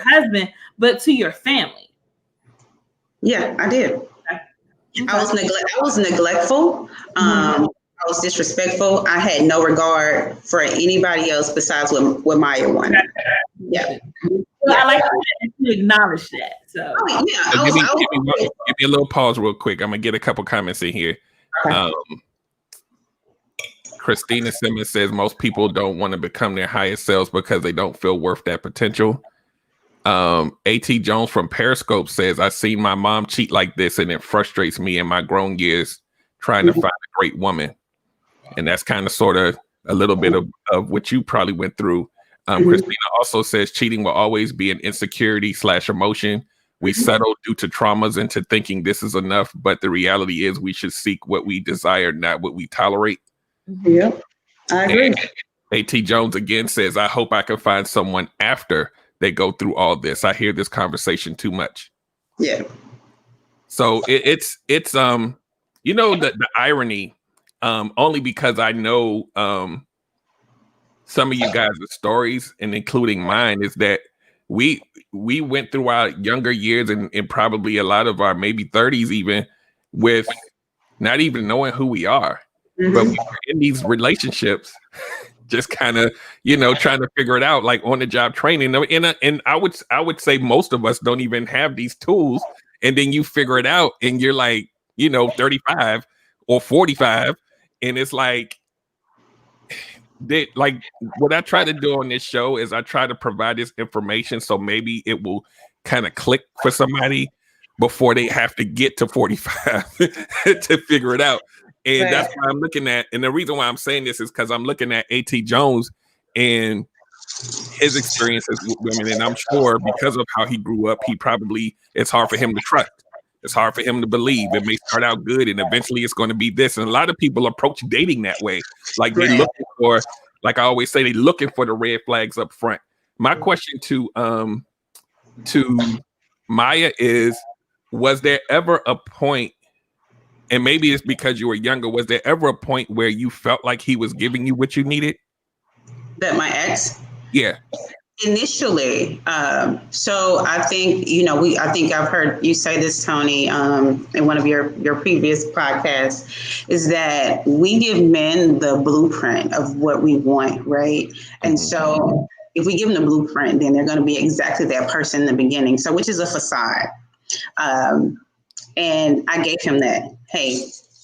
husband, but to your family. Yeah, I did. Okay. I was neglectful. I was disrespectful. I had no regard for anybody else besides what Maya wanted. Yeah. Well, I like that you acknowledge that. So give me a little pause real quick. I'm gonna get a couple comments in here. Okay. Christina Simmons says most people don't want to become their highest selves because they don't feel worth that potential. A.T. Jones from Periscope says, I've seen my mom cheat like this and it frustrates me in my grown years trying to find a great woman. And that's kind of sort of a little bit of what you probably went through. Christina also says cheating will always be an insecurity / emotion. We settle due to traumas into thinking this is enough, but the reality is we should seek what we desire, not what we tolerate. Yep, I agree. And A.T. Jones again says, I hope I can find someone after they go through all this. I hear this conversation too much. Yeah. So it's the irony, only because I know some of you guys' stories, and including mine, is that we went through our younger years and probably a lot of our maybe 30s even with not even knowing who we are. But we were in these relationships just kind of, trying to figure it out, like on the job training. And I would say most of us don't even have these tools. And then you figure it out and you're like, 35 or 45. And it's like what I try to do on this show is I try to provide this information so maybe it will kind of click for somebody before they have to get to 45 to figure it out. And that's why I'm looking at, and the reason why I'm saying this is because I'm looking at A.T. Jones and his experiences with women. And I'm sure because of how he grew up, it's hard for him to trust. It's hard for him to believe. It may start out good and eventually it's going to be this. And a lot of people approach dating that way. Like they're looking for, like I always say, they're looking for the red flags up front. My question to Maya is, was there ever a point, and maybe it's because you were younger, was there ever a point where you felt like he was giving you what you needed? That my ex? Yeah. Initially. So I think, I think I've heard you say this, Tony, in one of your previous podcasts, is that we give men the blueprint of what we want, right? And so if we give them the blueprint, then they're going to be exactly that person in the beginning. So which is a facade. And I gave him that, hey,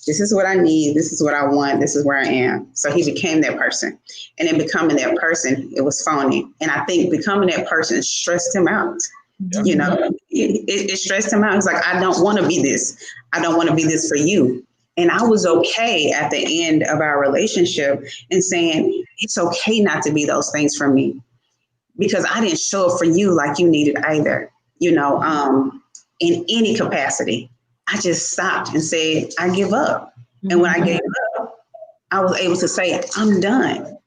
this is what I need. This is what I want. This is where I am. So he became that person. And in becoming that person, it was phony. And I think becoming that person stressed him out. Yeah. It stressed him out. It's like, I don't want to be this. I don't want to be this for you. And I was okay at the end of our relationship and saying, it's okay not to be those things for me, because I didn't show up for you like you needed either, in any capacity. I just stopped and said, I give up. And when I gave up, I was able to say, I'm done.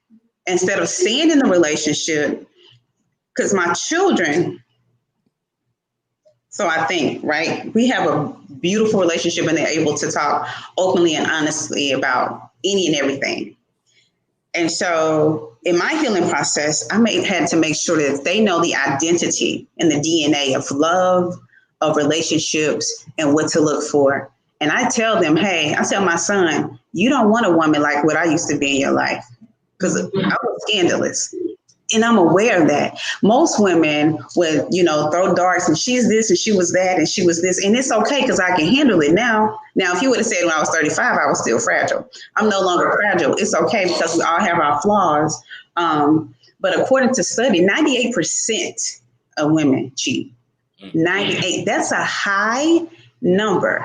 Instead of staying in the relationship, because my children So I think, right, we have a beautiful relationship and they're able to talk openly and honestly about any and everything. And so in my healing process, had to make sure that they know the identity and the DNA of love, of relationships, and what to look for. And I tell them, hey, I tell my son, you don't want a woman like what I used to be in your life, because I was scandalous. And I'm aware of that. Most women would, throw darts and she's this and she was that and she was this. And it's okay because I can handle it now. Now, if you would have said when I was 35, I was still fragile. I'm no longer fragile. It's okay because we all have our flaws. But according to study, 98% of women cheat. 98, that's a high number.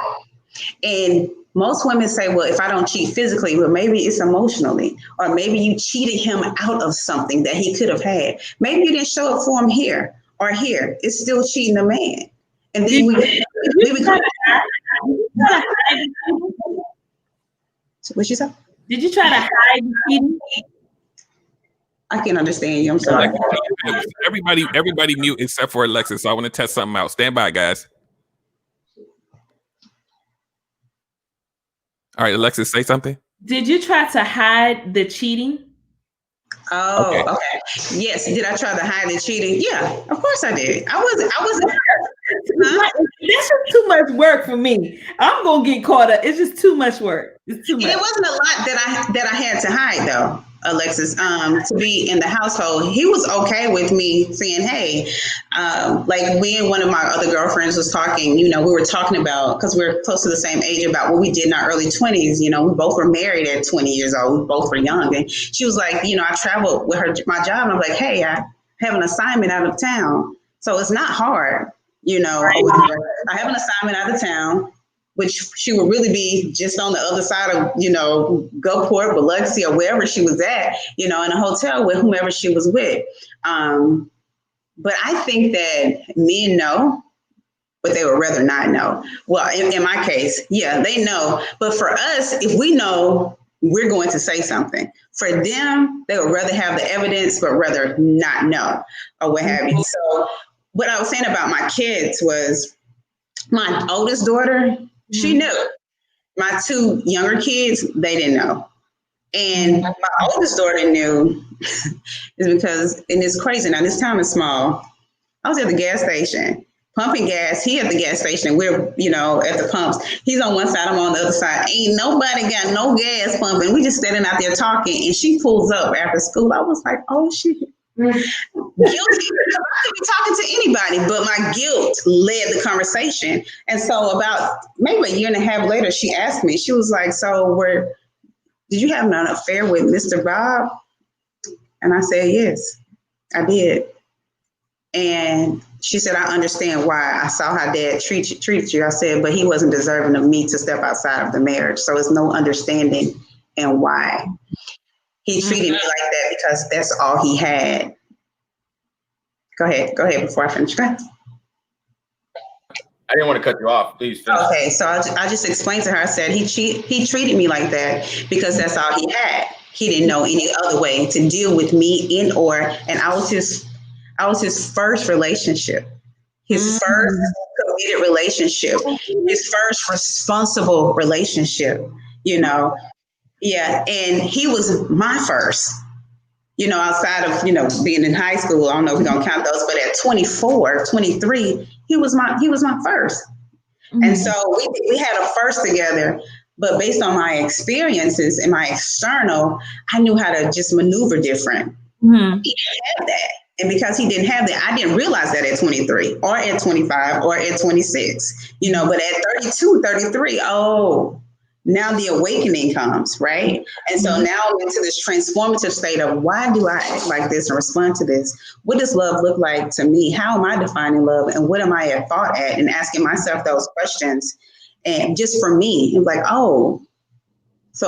And most women say, well, if I don't cheat physically, well, maybe it's emotionally, or maybe you cheated him out of something that he could have had. Maybe you didn't show up for him here or here. It's still cheating a man. And then what you say? Did you try to hide the cheating? I can't understand you. I'm sorry. Everybody mute except for Alexis. So I want to test something out. Stand by, guys. All right, Alexis, say something. Did you try to hide the cheating? Oh, okay. Yes. Did I try to hide the cheating? Yeah, of course I did. I wasn't. This is too much work for me. I'm gonna get caught up. It's just too much work. It's too much. It wasn't a lot that I had to hide though, Alexis. To be in the household, he was okay with me saying, "Hey," like me and one of my other girlfriends was talking. We were talking about, because we're close to the same age, about what we did in our early 20s. We both were married at 20 years old. We both were young, and she was like, I traveled with my job, and I'm like, "Hey, I have an assignment out of town, so it's not hard." I have an assignment out of town, which she would really be just on the other side of, Gulfport, Biloxi, or wherever she was at, in a hotel with whomever she was with. But I think that men know, but they would rather not know. Well, in my case, yeah, they know. But for us, if we know, we're going to say something. For them, they would rather have the evidence, but rather not know, or what have you. So what I was saying about my kids was, my oldest daughter, she knew. My two younger kids, they didn't know. And my oldest daughter knew is because, and it's crazy, now this town is small. I was at the gas station pumping gas. He at the gas station. We're, at the pumps. He's on one side, I'm on the other side. Ain't nobody got no gas pumping. We just standing out there talking. And she pulls up after school. I was like, oh shit. Guilty. I could be talking to anybody, but my guilt led the conversation. And so about maybe a year and a half later, she asked me, she was like, so did you have an affair with Mr. Bob? And I said, yes, I did. And she said, I understand why. I saw how Dad treated you. I said, but he wasn't deserving of me to step outside of the marriage. So it's no understanding and why. He treated me like that because that's all he had. Go ahead before I finish. I didn't want to cut you off. Please finish. Okay, so I just explained to her. I said he treated me like that because that's all he had. He didn't know any other way to deal with me and I was his first relationship, his first committed relationship, his first responsible relationship. Yeah, and he was my first, outside of, being in high school. I don't know if we're going to count those, but at 24, 23, he was my first. Mm-hmm. And so we had a first together, but based on my experiences and my external, I knew how to just maneuver different. Mm-hmm. He didn't have that. And because he didn't have that, I didn't realize that at 23 or at 25 or at 26, but at 32, 33, now the awakening comes, right? And so now I'm into this transformative state of, why do I act like this and respond to this? What does love look like to me? How am I defining love? And what am I at fault at? And asking myself those questions. And just for me, I'm like, so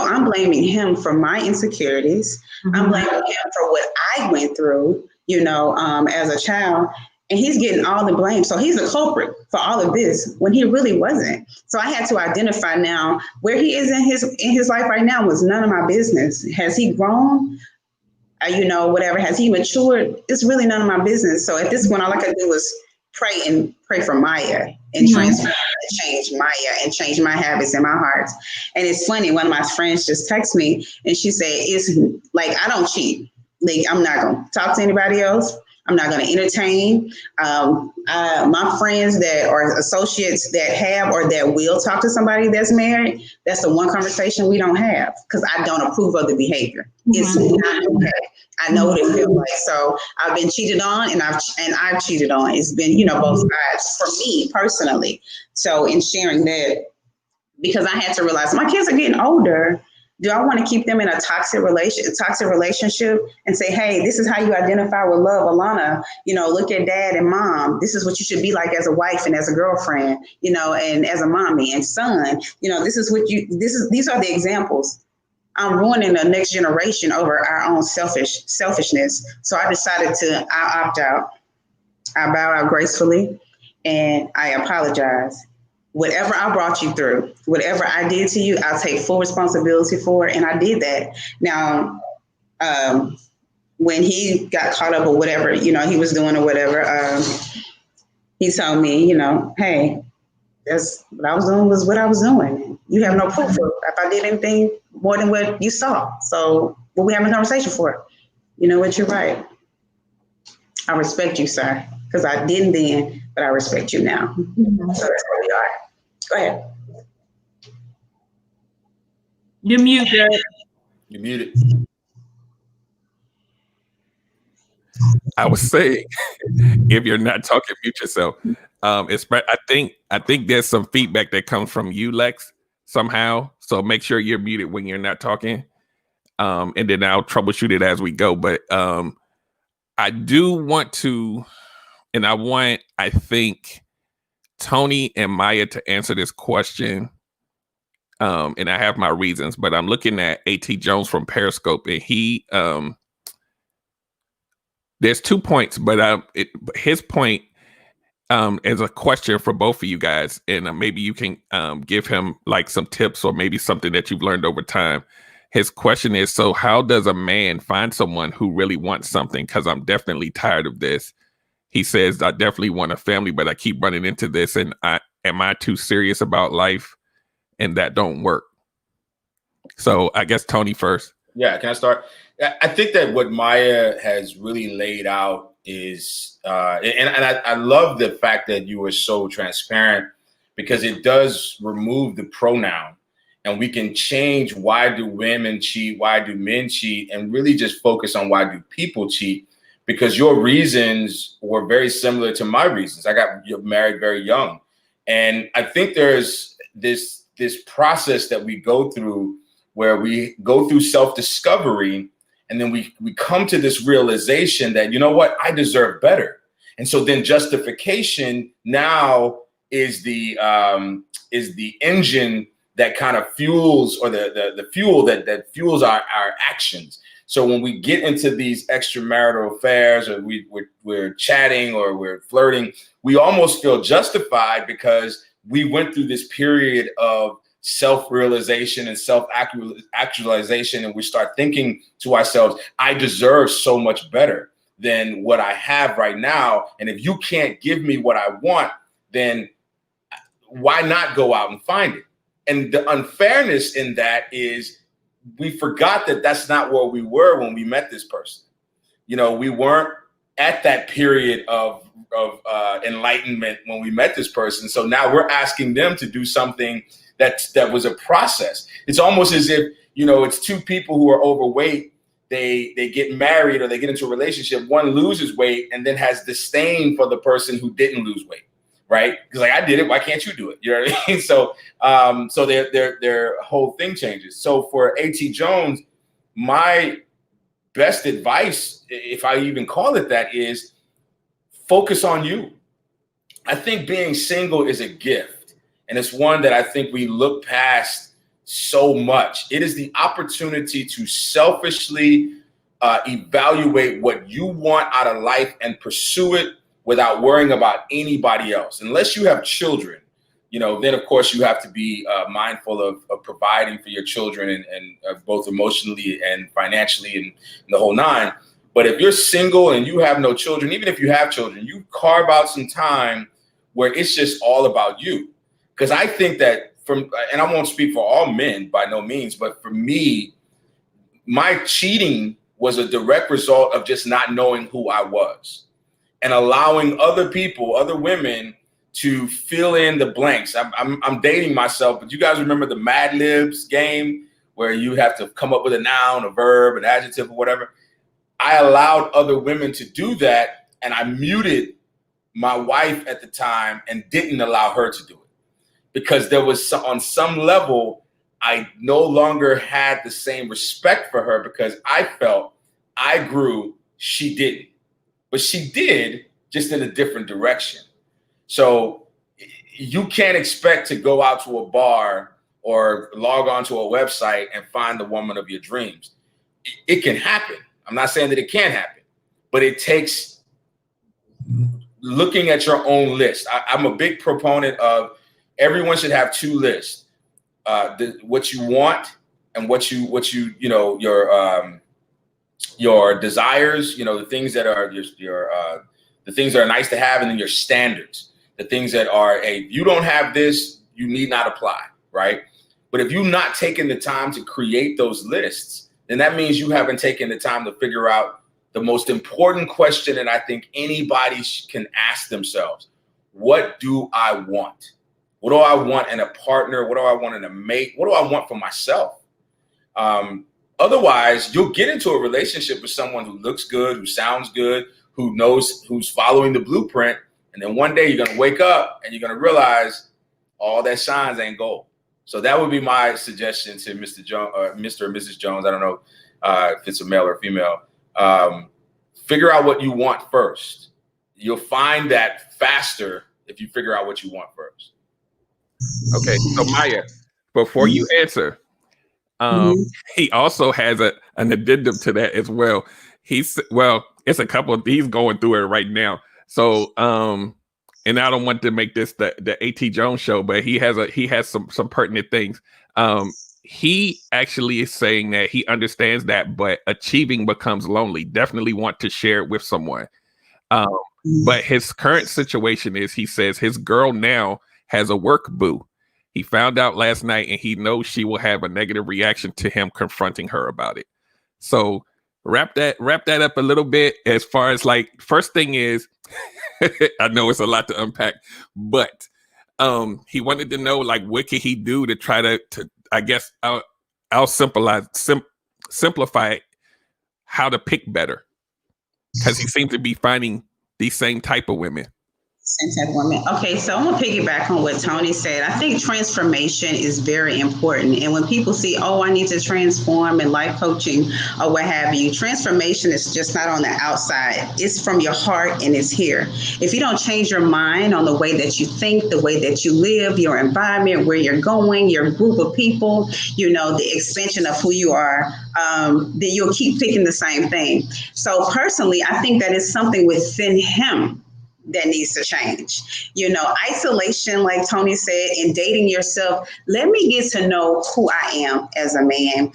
I'm blaming him for my insecurities. Mm-hmm. I'm blaming him for what I went through, as a child. And he's getting all the blame. So he's the culprit for all of this when he really wasn't. So I had to identify now where he is in his life right now was none of my business. Has he grown? Whatever. Has he matured? It's really none of my business. So at this point, all I could do was pray for Maya and transform and change Maya and change my habits and my heart. And it's funny, one of my friends just texted me and she said, it's like, I don't cheat. Like, I'm not going to talk to anybody else. I'm not going to entertain. My friends that are associates that have or that will talk to somebody that's married, that's the one conversation we don't have because I don't approve of the behavior. It's not okay. I know what it feels like. So I've been cheated on and I've cheated on. It's been, both sides for me personally. So in sharing that, because I had to realize my kids are getting older. Do I want to keep them in a toxic relationship and say, hey, this is how you identify with love, Alana, look at dad and mom. This is what you should be like as a wife and as a girlfriend, and as a mommy and son, these are the examples. I'm ruining the next generation over our own selfishness. So I decided I opt out. I bow out gracefully and I apologize. Whatever I brought you through, whatever I did to you, I'll take full responsibility for it. And I did that. Now, when he got caught up or whatever, he was doing or whatever, he told me, hey, that's what I was doing was what I was doing. You have no proof of if I did anything more than what you saw. So what we having a conversation for? You know what, you're right. I respect you, sir, because I didn't then, but I respect you now. So that's where we are. Go ahead. You're muted. You're muted. I was saying, if you're not talking, mute yourself. I think there's some feedback that comes from you, Lex, somehow. So make sure you're muted when you're not talking. And then I'll troubleshoot it as we go. But I do want to, and I think Tony and Maya to answer this question. And I have my reasons, but I'm looking at A.T. Jones from Periscope, and he there's 2 points, but his point is a question for both of you guys, and maybe you can give him like some tips or maybe something that you've learned over time. His question is, so how does a man find someone who really wants something? Because I'm definitely tired of this. He says, I definitely want a family, but I keep running into this, and am I too serious about life? And that don't work. So I guess Tony first. Yeah, can I start? I think that what Maya has really laid out is, and I love the fact that you were so transparent, because it does remove the pronoun, and we can change why do women cheat, why do men cheat, and really just focus on why do people cheat, because your reasons were very similar to my reasons. I got married very young, and I think there's this process that we go through where we go through self-discovery, and then we come to this realization that, you know what, I deserve better. And so then justification now is the engine that kind of fuels, or the fuel that fuels our actions. So when we get into these extramarital affairs, or we're chatting or we're flirting, we almost feel justified because we went through this period of self-realization and self-actualization, and we start thinking to ourselves, I deserve so much better than what I have right now. And if you can't give me what I want, then why not go out and find it? And the unfairness in that is we forgot that that's not where we were when we met this person. We weren't at that period of enlightenment when we met this person. So now we're asking them to do something that was a process. It's almost as if, it's two people who are overweight. They get married or they get into a relationship. One loses weight and then has disdain for the person who didn't lose weight, right? Because like, I did it, why can't you do it? You know what I mean? So their whole thing changes. So for A.T. Jones, my best advice, if I even call it that, is focus on you. I think being single is a gift. And it's one that I think we look past so much. It is the opportunity to selfishly evaluate what you want out of life and pursue it without worrying about anybody else. Unless you have children, then of course you have to be mindful of providing for your children and both emotionally and financially and the whole nine. But if you're single and you have no children, even if you have children, you carve out some time where it's just all about you. Because I think that and I won't speak for all men by no means, but for me, my cheating was a direct result of just not knowing who I was and allowing other people, other women, to fill in the blanks. I'm dating myself, but you guys remember the Mad Libs game where you have to come up with a noun, a verb, an adjective, or whatever? I allowed other women to do that, and I muted my wife at the time and didn't allow her to do it because there was on some level, I no longer had the same respect for her because I felt I grew, she didn't. But she did, just in a different direction. So you can't expect to go out to a bar or log onto a website and find the woman of your dreams. It can happen. I'm not saying that it can't happen, but it takes looking at your own list. I'm a big proponent of everyone should have two lists: what you want and what you your desires. The things that are the things that are nice to have, and then your standards. The things that are, if you don't have this, you need not apply, right? But if you're not taking the time to create those lists, then that means you haven't taken the time to figure out the most important question that I think anybody can ask themselves. What do I want? What do I want in a partner? What do I want in a mate? What do I want for myself? Otherwise, you'll get into a relationship with someone who looks good, who sounds good, who knows, who's following the blueprint. And then one day you're going to wake up and you're going to realize all that shines ain't gold. So that would be my suggestion to Mr. Jones, Mr. or Mrs. Jones. I don't know if it's a male or female. Figure out what you want first. You'll find that faster if you figure out what you want first. Okay. So Maya, before you answer, he also has an addendum to that as well. It's a couple he's going through it right now. So, and I don't want to make this the A.T. Jones show, but he has some pertinent things. He actually is saying that he understands that, but achieving becomes lonely. Definitely want to share it with someone. But his current situation is, he says his girl now has a work boo. He found out last night, and he knows she will have a negative reaction to him confronting her about it. So wrap that up a little bit. As far as first thing is, I know it's a lot to unpack, but he wanted to know what can he do to try to I guess I'll simplify it, how to pick better, because he seems to be finding these same type of women. Okay, so I'm gonna piggyback on what Tony said. I think transformation is very important. And when people see, I need to transform in life coaching or what have you, transformation is just not on the outside. It's from your heart and it's here. If you don't change your mind on the way that you think, the way that you live, your environment, where you're going, your group of people, the extension of who you are, then you'll keep picking the same thing. So personally, I think that is something within him that needs to change. Isolation, like Tony said, and dating yourself. Let me get to know who I am as a man.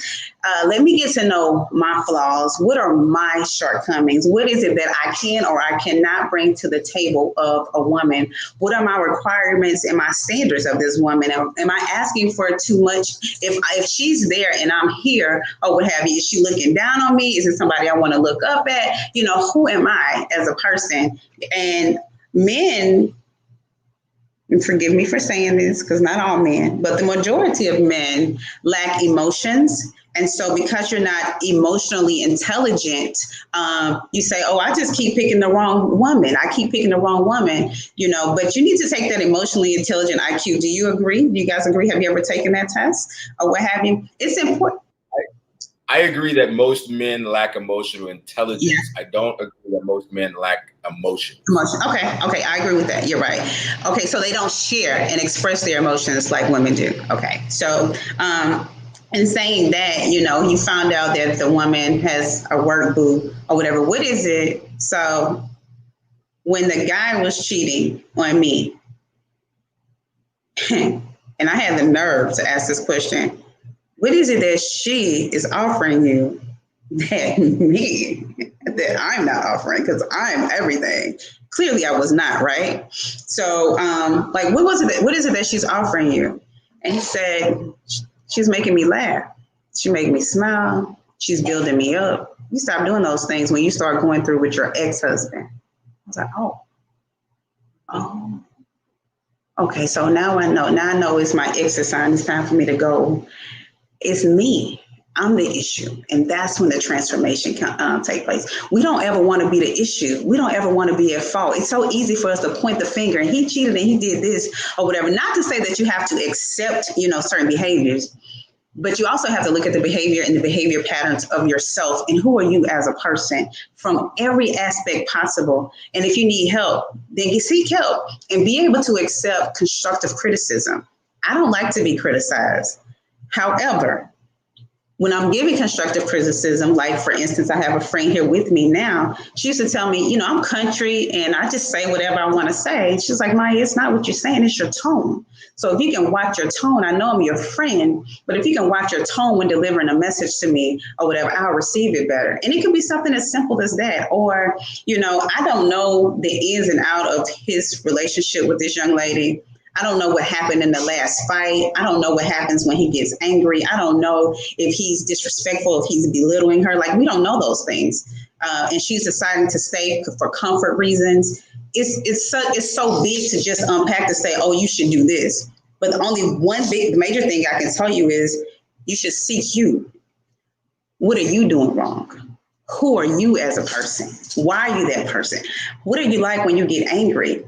Let me get to know my flaws. What are my shortcomings? What is it that I can or I cannot bring to the table of a woman? What are my requirements and my standards of this woman? Am I asking for too much? If she's there and I'm here or what have you, is she looking down on me? Is it somebody I want to look up at? Who am I as a person? And men, and forgive me for saying this, because not all men, but the majority of men lack emotions. And so because you're not emotionally intelligent, you say, I just keep picking the wrong woman. I keep picking the wrong woman, but you need to take that emotionally intelligent IQ. Do you agree? Do you guys agree? Have you ever taken that test or what have you? It's important. I agree that most men lack emotional intelligence. Yeah. I don't agree that most men lack emotion. Okay. I agree with that. You're right. Okay. So they don't share and express their emotions like women do. Okay. So, in saying that, you found out that the woman has a work boo or whatever. What is it? So when the guy was cheating on me, and I had the nerve to ask this question, what is it that she is offering you that me, at that I'm not offering because I'm everything. Clearly I was not, right? So like, what is it that she's offering you? And he said, she's making me laugh. She making me smile. She's building me up. You stop doing those things when you start going through with your ex-husband. I was like, oh, okay. So now I know. Now I know it's my ex's sign. It's time for me to go. It's me. I'm the issue. And that's when the transformation can take place. We don't ever want to be the issue. We don't ever want to be at fault. It's so easy for us to point the finger and he cheated and he did this or whatever. Not to say that you have to accept, certain behaviors, but you also have to look at the behavior and the behavior patterns of yourself and who are you as a person from every aspect possible. And if you need help, then you seek help and be able to accept constructive criticism. I don't like to be criticized. However, when I'm giving constructive criticism, like for instance, I have a friend here with me now, she used to tell me, I'm country and I just say whatever I want to say. She's like, Maya, it's not what you're saying, it's your tone. So if you can watch your tone, I know I'm your friend, but if you can watch your tone when delivering a message to me or whatever, I'll receive it better. And it could be something as simple as that. Or, I don't know the ins and out of his relationship with this young lady. I don't know what happened in the last fight. I don't know what happens when he gets angry. I don't know if he's disrespectful, if he's belittling her. Like, we don't know those things. And she's deciding to stay for comfort reasons. It's so big to just unpack to say, oh, you should do this. But the only one major thing I can tell you is you should seek you. What are you doing wrong? Who are you as a person? Why are you that person? What are you like when you get angry?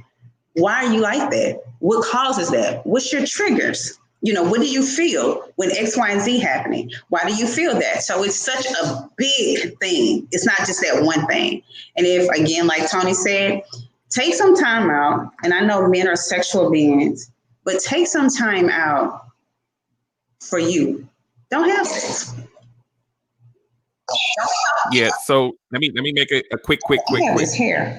Why are you like that? What causes that? What's your triggers? What do you feel when X, Y, and Z happening? Why do you feel that? So it's such a big thing. It's not just that one thing. And if, again, like Tony said, take some time out. And I know men are sexual beings, but take some time out for you. Don't have sex. Yeah. So let me make a quick. His hair.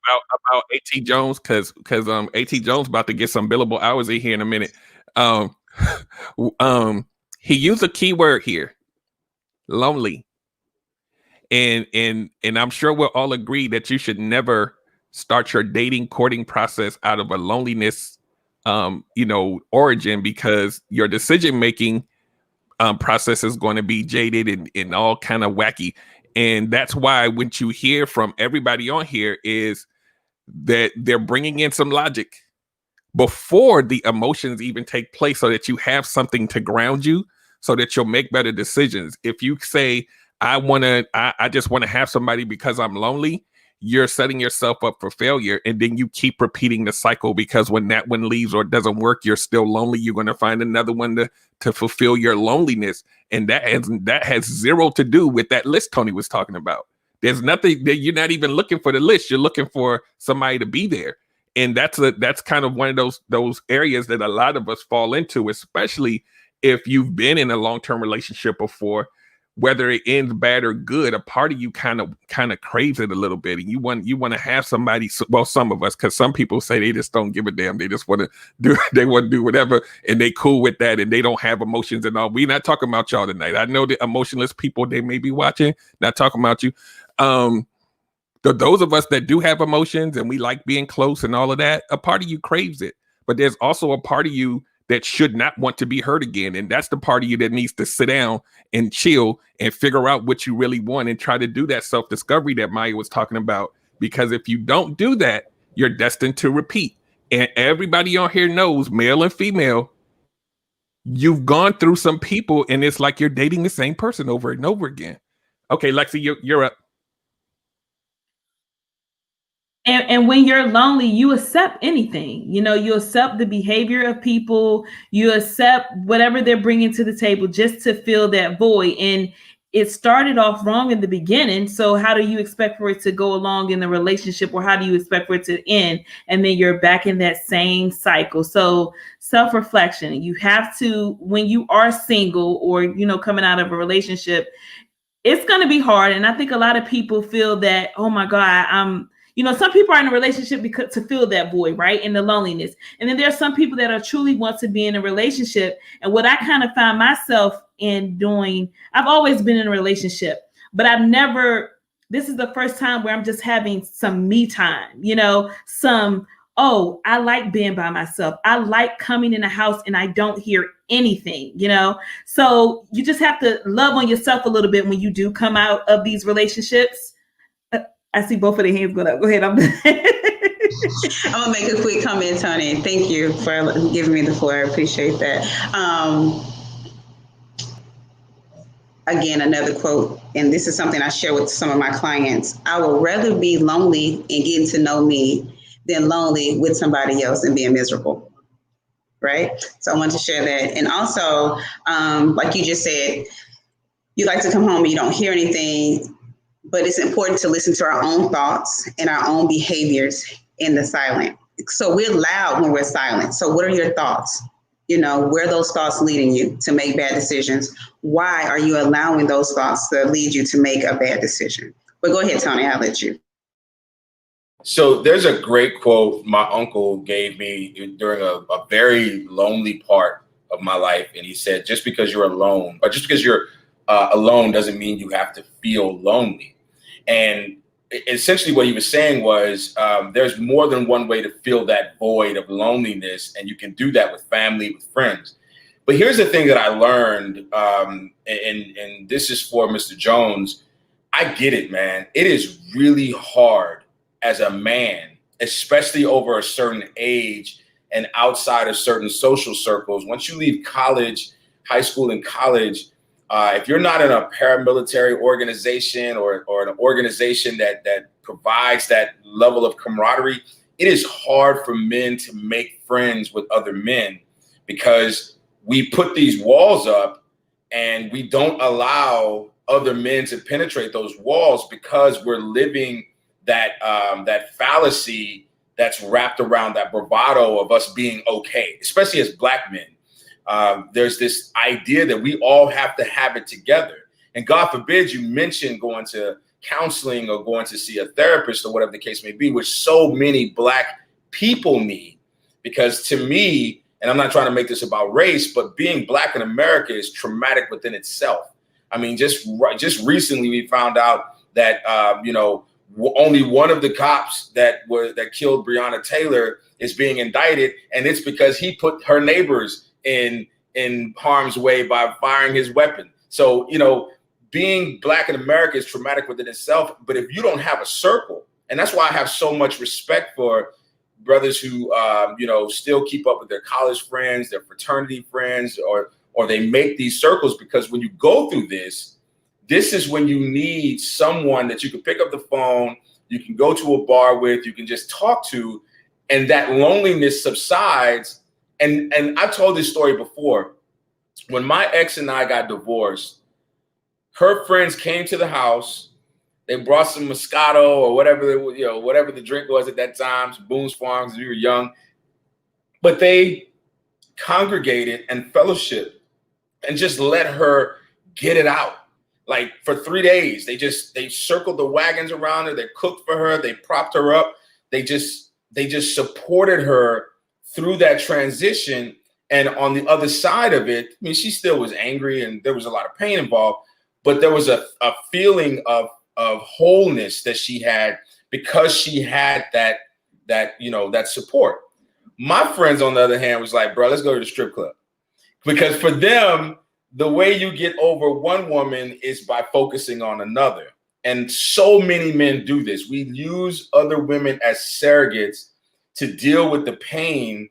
About A.T. Jones, because A.T. Jones about to get some billable hours in here in a minute. He used a keyword here, lonely, and I'm sure we'll all agree that you should never start your courting process out of a loneliness, origin, because your decision making process is going to be jaded and all kind of wacky. And that's why what you hear from everybody on here is that they're bringing in some logic before the emotions even take place so that you have something to ground you so that you'll make better decisions. If you say, I just want to have somebody because I'm lonely, you're setting yourself up for failure. And then you keep repeating the cycle because when that one leaves or doesn't work, you're still lonely. You're going to find another one to fulfill your loneliness. And that has zero to do with that list Tony was talking about. There's nothing that you're not even looking for the list. You're looking for somebody to be there. And that's kind of one of those areas that a lot of us fall into, especially if you've been in a long-term relationship before. Whether it ends bad or good, a part of you kind of craves it a little bit, and you want to have somebody. Well, some of us, because some people say they just don't give a damn. They just want to do whatever, and they cool with that, and they don't have emotions and all. We're not talking about y'all tonight. I know the emotionless people, they may be watching. Not talking about you. Those of us that do have emotions and we like being close and all of that, a part of you craves it, but there's also a part of you that should not want to be hurt again. And that's the part of you that needs to sit down and chill and figure out what you really want and try to do that self-discovery that Maya was talking about. Because if you don't do that, you're destined to repeat. And everybody on here knows, male and female, you've gone through some people and it's like you're dating the same person over and over again. Okay, Lexi, you're up. And when you're lonely, you accept anything. You accept the behavior of people. You accept whatever they're bringing to the table just to fill that void. And it started off wrong in the beginning. So how do you expect for it to go along in the relationship, or how do you expect for it to end? And then you're back in that same cycle. So self-reflection, you have to, when you are single or, coming out of a relationship, it's going to be hard. And I think a lot of people feel that, oh my God, some people are in a relationship because to fill that void, right? And the loneliness. And then there are some people that are truly want to be in a relationship. And what I kind of found myself in doing, I've always been in a relationship, but I've never this is the first time where I'm just having some me time, I like being by myself. I like coming in the house and I don't hear anything, So you just have to love on yourself a little bit when you do come out of these relationships. I see both of their hands going up. Go ahead. I'm going to make a quick comment, Tony. Thank you for giving me the floor. I appreciate that. Again, another quote, and this is something I share with some of my clients. I would rather be lonely and getting to know me than lonely with somebody else and being miserable, right? So I want to share that. And also, like you just said, you like to come home and you don't hear anything, but it's important to listen to our own thoughts and our own behaviors in the silent. So we're loud when we're silent. So what are your thoughts? Where are those thoughts leading you to make bad decisions? Why are you allowing those thoughts to lead you to make a bad decision? But go ahead, Tony, I'll let you. So there's a great quote my uncle gave me during a very lonely part of my life. And he said, just because you're alone, or just because you're alone doesn't mean you have to feel lonely. And essentially what he was saying was there's more than one way to fill that void of loneliness. And you can do that with family, with friends. But here's the thing that I learned, and this is for Mr. Jones. I get it, man. It is really hard as a man, especially over a certain age and outside of certain social circles. Once you leave college, high school and college, if you're not in a paramilitary organization or an organization that provides that level of camaraderie, it is hard for men to make friends with other men because we put these walls up and we don't allow other men to penetrate those walls because we're living that fallacy that's wrapped around that bravado of us being okay, especially as Black men. There's this idea that we all have to have it together. And God forbid you mention going to counseling or going to see a therapist or whatever the case may be, which so many Black people need. Because to me, and I'm not trying to make this about race, but being Black in America is traumatic within itself. I mean, just recently we found out that, only one of the cops that killed Breonna Taylor is being indicted. And it's because he put her neighbors in harm's way by firing his weapon. So, being Black in America is traumatic within itself. But if you don't have a circle, and that's why I have so much respect for brothers who, still keep up with their college friends, their fraternity friends, or they make these circles, because when you go through this is when you need someone that you can pick up the phone, you can go to a bar with, you can just talk to, and that loneliness subsides. And I've told this story before. When my ex and I got divorced, her friends came to the house. They brought some Moscato or whatever the drink was at that time, some Boone's Farms. We were young, but they congregated and fellowship and just let her get it out. Like for 3 days, they circled the wagons around her. They cooked for her. They propped her up. They just supported her through that transition. And on the other side of it, I mean, she still was angry and there was a lot of pain involved, but there was a feeling of wholeness that she had because she had that support. My friends, on the other hand, was like, bro, let's go to the strip club. Because for them, the way you get over one woman is by focusing on another. And so many men do this. We use other women as surrogates to deal with the pain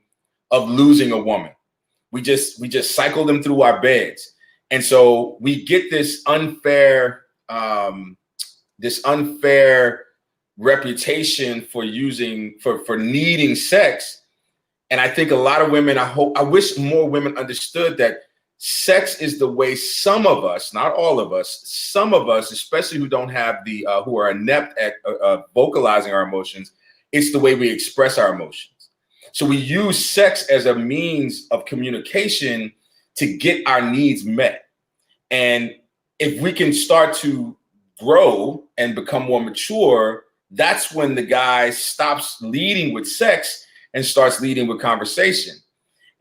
of losing a woman. We just cycle them through our beds. And so we get this unfair reputation for needing sex. And I think a lot of women, I wish more women understood that sex is the way some of us, not all of us, some of us, especially who don't have who are inept at vocalizing our emotions, it's the way we express our emotions. So we use sex as a means of communication to get our needs met. And if we can start to grow and become more mature, that's when the guy stops leading with sex and starts leading with conversation.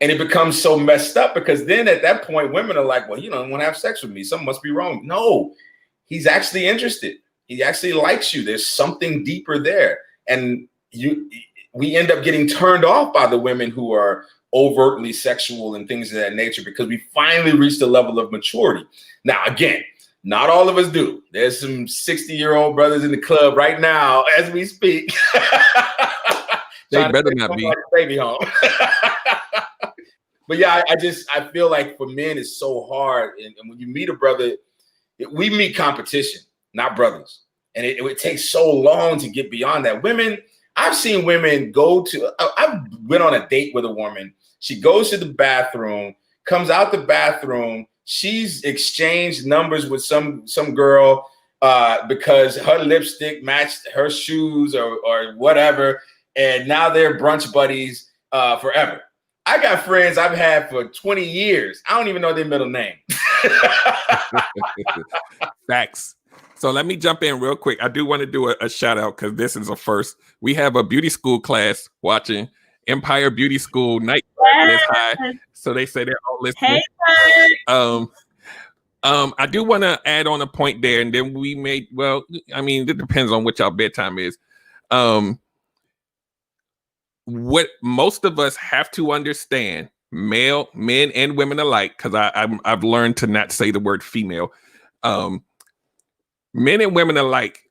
And it becomes so messed up because then at that point, women are like, well, you don't want to have sex with me. Something must be wrong. No, he's actually interested. He actually likes you. There's something deeper there. And we end up getting turned off by the women who are overtly sexual and things of that nature because we finally reached a level of maturity. Now, again, not all of us do. There's some 60-year-old brothers in the club right now as we speak. They better not be. Baby home. But yeah, I feel like for men it's so hard. And when you meet a brother, we meet competition, not brothers. And it would take so long to get beyond that. Women, I've seen women I went on a date with a woman. She goes to the bathroom, comes out the bathroom. She's exchanged numbers with some girl because her lipstick matched her shoes or whatever. And now they're brunch buddies forever. I got friends I've had for 20 years. I don't even know their middle name. Facts. So let me jump in real quick. I do want to do a shout out because this is a first. We have a beauty school class watching Empire Beauty School Night is High. So they say they're all listening. Hey, I do want to add on a point there, and then it depends on what y'all bedtime is. What most of us have to understand, men and women alike, because I've learned to not say the word female. Men and women alike,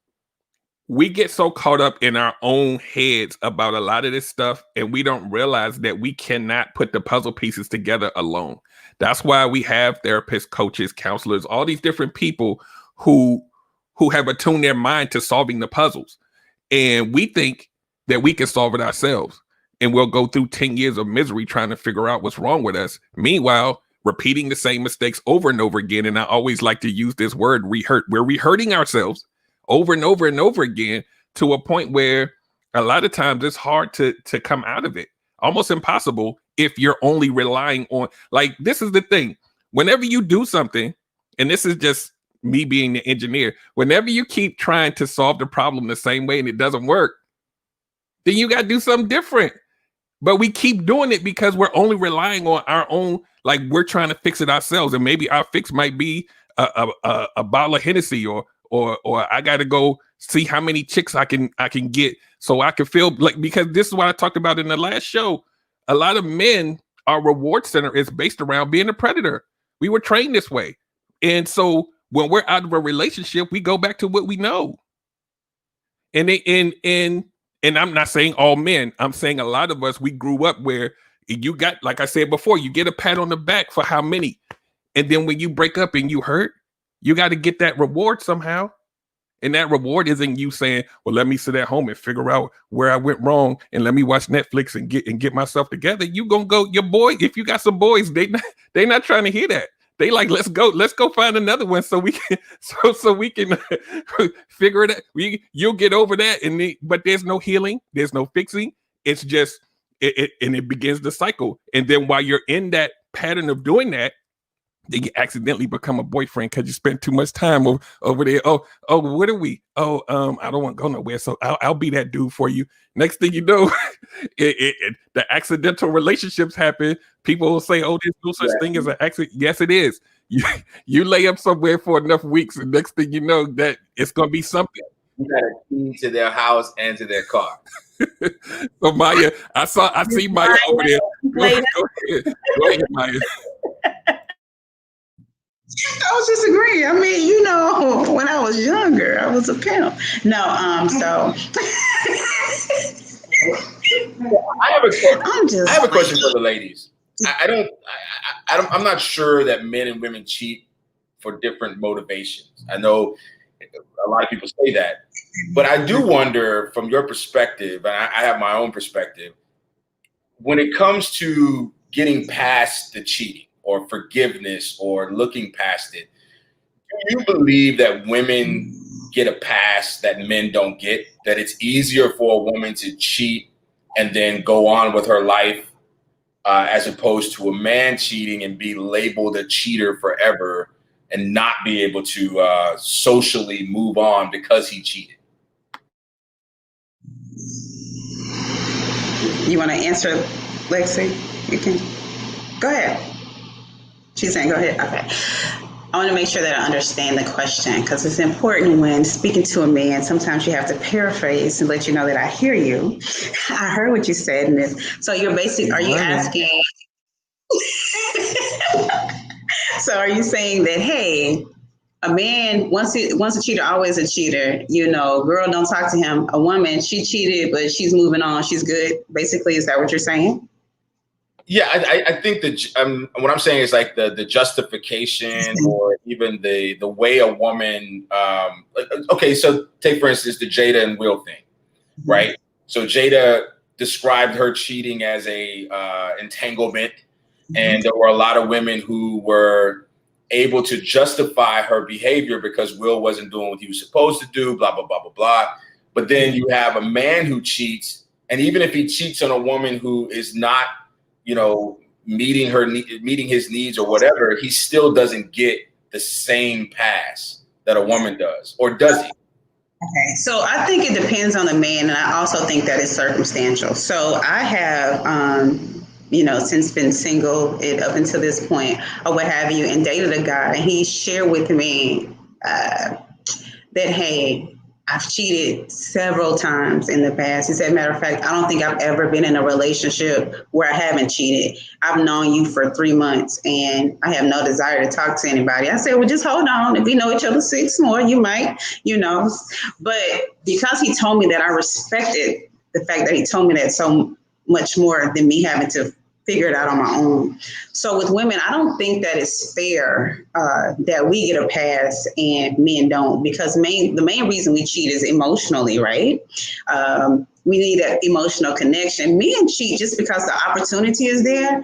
we get so caught up in our own heads about a lot of this stuff, and we don't realize that we cannot put the puzzle pieces together alone. That's why we have therapists, coaches, counselors, all these different people who have attuned their mind to solving the puzzles. And we think that we can solve it ourselves. And we'll go through 10 years of misery trying to figure out what's wrong with us. Meanwhile, repeating the same mistakes over and over again. And I always like to use this word, rehurt. We're rehurting ourselves over and over and over again to a point where a lot of times it's hard to come out of it. Almost impossible if you're only relying on, like, this is the thing. Whenever you do something, and this is just me being the engineer, whenever you keep trying to solve the problem the same way and it doesn't work, then you got to do something different. But we keep doing it because we're only relying on our own, like we're trying to fix it ourselves. And maybe our fix might be a bottle of Hennessy or I got to go see how many chicks I can get so I can feel like, because this is what I talked about in the last show. A lot of men, our reward center is based around being a predator. We were trained this way. And so when we're out of a relationship, we go back to what we know. And I'm not saying all men, I'm saying a lot of us, we grew up where you got, like I said before, you get a pat on the back for how many. And then when you break up and you hurt, you got to get that reward somehow. And that reward isn't you saying, well, let me sit at home and figure out where I went wrong and let me watch Netflix and get myself together. You gonna go, your boy, if you got some boys, they not trying to hear that. They like, let's go find another one so we can figure it out. You'll get over that, but there's no healing, there's no fixing. It's just it begins the cycle. And then while you're in that pattern of doing that, then you accidentally become a boyfriend because you spend too much time over there. Oh, what are we? I don't want to go nowhere, so I'll be that dude for you. Next thing you know, the accidental relationships happen. People will say, "Oh, there's no such thing as an accident." Yes, it is. You lay up somewhere for enough weeks, and next thing you know, that it's gonna be something. You got a key to their house and to their car. So Maya, I see Maya over there. Go ahead, Maya. I was just agreeing. I mean, when I was younger, I was a pimp. No, so I have a question for the ladies. I'm not sure that men and women cheat for different motivations. I know a lot of people say that, but I do wonder from your perspective, and I have my own perspective, when it comes to getting past the cheating or forgiveness or looking past it, do you believe that women get a pass that men don't get? That it's easier for a woman to cheat and then go on with her life as opposed to a man cheating and be labeled a cheater forever and not be able to socially move on because he cheated? You want to answer, Lexi? You can. Go ahead. She's saying, go ahead. Okay. I want to make sure that I understand the question because it's important when speaking to a man. Sometimes you have to paraphrase and let you know that I hear you. I heard what you said in this. So you're basically, are you asking? So are you saying that, hey, a man, once a cheater, always a cheater, girl, don't talk to him. A woman, she cheated, but she's moving on. She's good. Basically, is that what you're saying? Yeah, I think that what I'm saying is like the justification or even the way a woman, okay, so take for instance the Jada and Will thing, right? So Jada described her cheating as a entanglement, and there were a lot of women who were able to justify her behavior because Will wasn't doing what he was supposed to do, blah, blah, blah, blah, blah. But then you have a man who cheats, and even if he cheats on a woman who is not, meeting his needs or whatever, he still doesn't get the same pass that a woman does, or does he? Okay, so I think it depends on the man, and I also think that it's circumstantial. So I have, since been single up until this point or what have you, and dated a guy, and he shared with me that, hey, I've cheated several times in the past. He said, matter of fact, I don't think I've ever been in a relationship where I haven't cheated. I've known you for 3 months and I have no desire to talk to anybody. I said, well, just hold on. If we know each other 6 more, you might, But because he told me that, I respected the fact that he told me that so much more than me having to figure it out on my own. So with women, I don't think that it's fair that we get a pass and men don't, because the main reason we cheat is emotionally, right? We need that emotional connection. Men cheat just because the opportunity is there.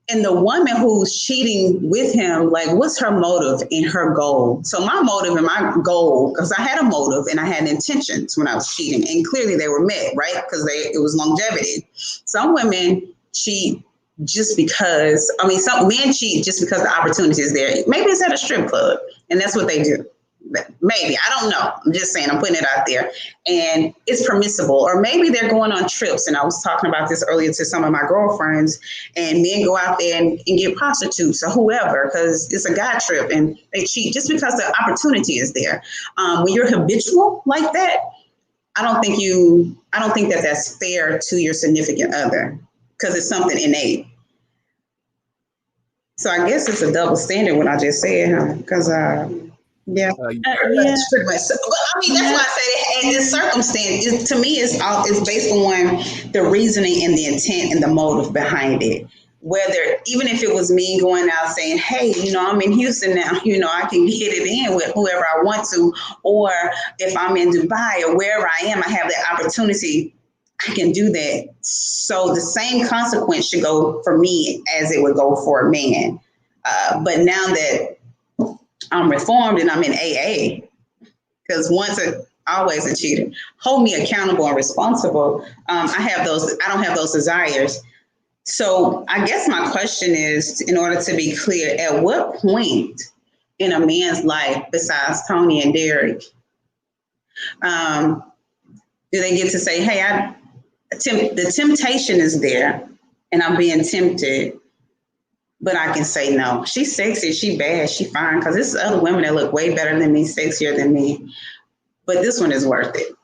And the woman who's cheating with him, like, what's her motive and her goal? So my motive and my goal, because I had a motive and I had intentions when I was cheating, and clearly they were met, right? Because it was longevity. Some women cheat just because, some men cheat just because the opportunity is there. Maybe it's at a strip club and that's what they do. Maybe, I don't know. I'm just saying, I'm putting it out there, and it's permissible. Or maybe they're going on trips. And I was talking about this earlier to some of my girlfriends, and men go out there and get prostitutes or whoever, because it's a guy trip and they cheat just because the opportunity is there. When you're habitual like that, I don't think that that's fair to your significant other, because it's something innate. So I guess it's a double standard what I just said, huh? Because yeah. That's pretty much. But that's why I say that in this circumstance, to me, it's based on the reasoning and the intent and the motive behind it. Whether, even if it was me going out saying, hey, I'm in Houston now, I can get it in with whoever I want to, or if I'm in Dubai or wherever I am, I have that opportunity, I can do that. So the same consequence should go for me as it would go for a man. But now that I'm reformed and I'm in AA, because once always a cheater, hold me accountable and responsible. I don't have those desires. So I guess my question is, in order to be clear, at what point in a man's life, besides Tony and Derek, do they get to say, hey, the temptation is there and I'm being tempted, but I can say no. She's sexy, she bad, she fine, because there's other women that look way better than me, sexier than me, but this one is worth it.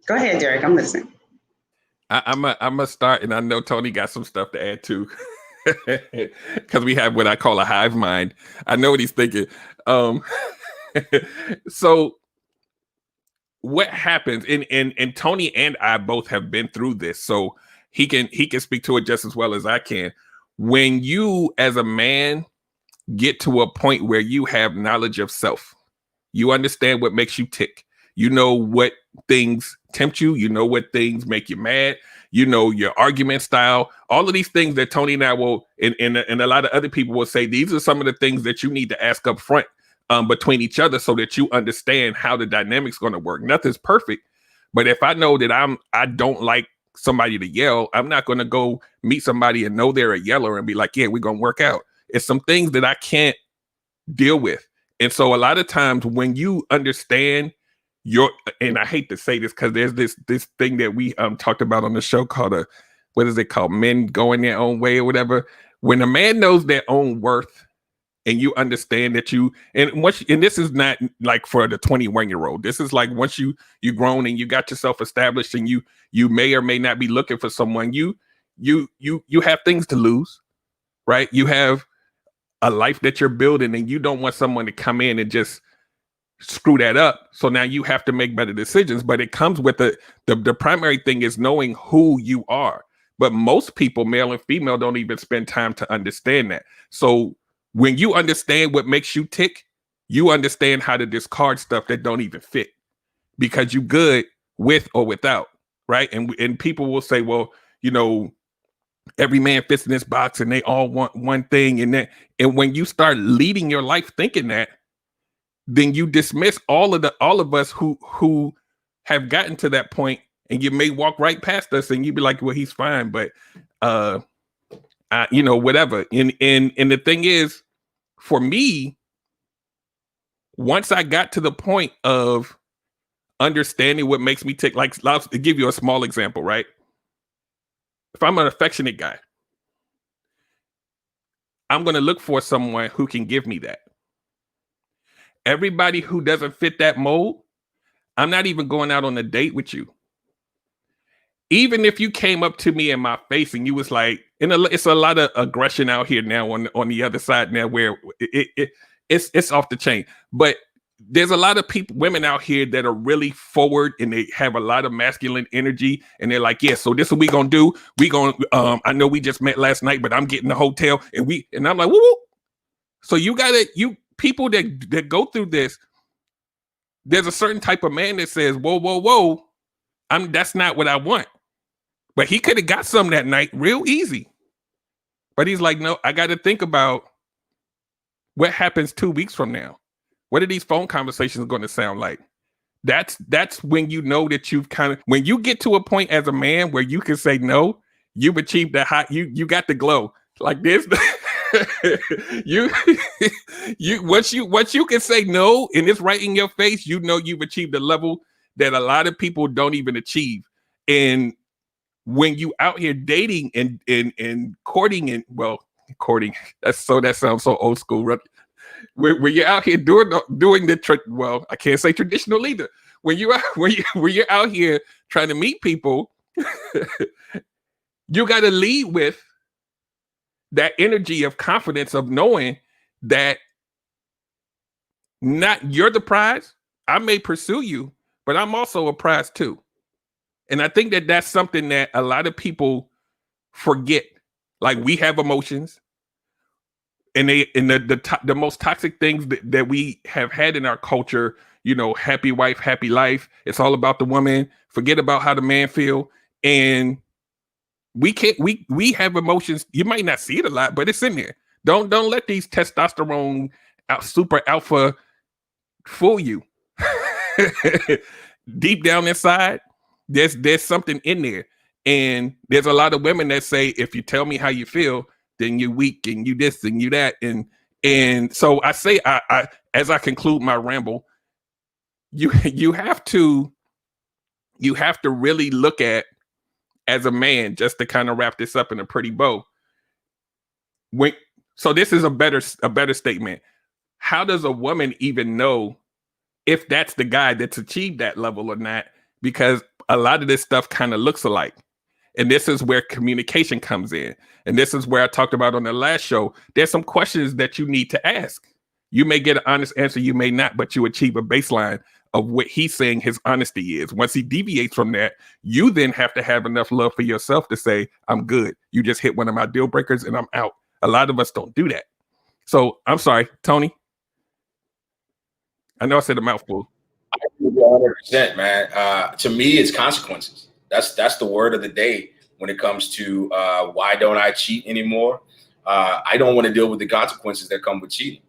Go ahead, Derek, I'm listening. I'm a start, and I know Tony got some stuff to add too, because we have what I call a hive mind. I know what he's thinking. So what happens, and Tony and I both have been through this, so he can speak to it just as well as I can. When you, as a man, get to a point where you have knowledge of self, you understand what makes you tick. You know what things tempt you. You know what things make you mad. You know your argument style. All of these things that Tony and I will, and a lot of other people will say, these are some of the things that you need to ask up front between each other, so that you understand how the dynamic's going to work. Nothing's perfect, but if I know that I don't like somebody to yell, I'm not going to go meet somebody and know they're a yeller and be like, yeah, we're going to work out. It's some things that I can't deal with. And so a lot of times when you understand and I hate to say this because there's this thing that we talked about on the show called what is it called? Men going their own way or whatever. When a man knows their own worth and you understand that and this is not like for the 21-year-old. This is like once you grown and you got yourself established and you may or may not be looking for someone, you have things to lose, right? You have a life that you're building and you don't want someone to come in and just screw that up. So now you have to make better decisions, but it comes with the primary thing is knowing who you are. But most people, male and female, don't even spend time to understand that. So when you understand what makes you tick, you understand how to discard stuff that don't even fit because you good with or without, right? And people will say, well, you know, every man fits in this box and they all want one thing. And when you start leading your life thinking that, then you dismiss all of us who have gotten to that point, and you may walk right past us and you'd be like, well, he's fine, but you know, whatever. And the thing is, for me, once I got to the point of understanding what makes me tick, like I'll give you a small example, right? If I'm an affectionate guy, I'm going to look for someone who can give me that. Everybody who doesn't fit that mold, I'm not even going out on a date with you. Even if you came up to me in my face and you was like, it's a lot of aggression out here now on the other side now where it's off the chain. But there's a lot of women out here that are really forward and they have a lot of masculine energy and they're like, yeah, so this is what we gonna do. I know we just met last night, but I'm getting the hotel and I'm like, woo. So you people that go through this, there's a certain type of man that says, whoa, that's not what I want. But he could have got some that night real easy. But he's like, no, I got to think about what happens 2 weeks from now. What are these phone conversations going to sound like? That's when you know that when you get to a point as a man where you can say no, you've achieved that you got the glow. Like this. you once you can say no and it's right in your face, you know you've achieved a level that a lot of people don't even achieve. And when you out here dating and courting courting, that sounds so old school, right? When you're out here doing the I can't say traditional either. When you're out here trying to meet people, you got to lead with that energy of confidence of knowing that not you're the prize. I may pursue you, but I'm also a prize too. And I think that that's something that a lot of people forget. Like we have emotions, and the most toxic things that we have had in our culture, you know, happy wife, happy life. It's all about the woman. Forget about how the man feel. And we have emotions. You might not see it a lot, but it's in there. Don't let these testosterone super alpha fool you. Deep down inside, there's something in there. And there's a lot of women that say, if you tell me how you feel, then you're weak and you this and you that. And so I say, I as I conclude my ramble, you have to really look at, as a man, just to kind of wrap this up in a pretty bow. So this is a better statement. How does a woman even know if that's the guy that's achieved that level or not? Because a lot of this stuff kind of looks alike. And this is where communication comes in. And this is where I talked about on the last show. There's some questions that you need to ask. You may get an honest answer, you may not, but you achieve a baseline of what he's saying his honesty is. Once he deviates from that, you then have to have enough love for yourself to say, I'm good. You just hit one of my deal breakers and I'm out. A lot of us don't do that. So I'm sorry, Tony. I know I said a mouthful. 100%, man. To me, it's consequences. That's the word of the day when it comes to why don't I cheat anymore? I don't want to deal with the consequences that come with cheating.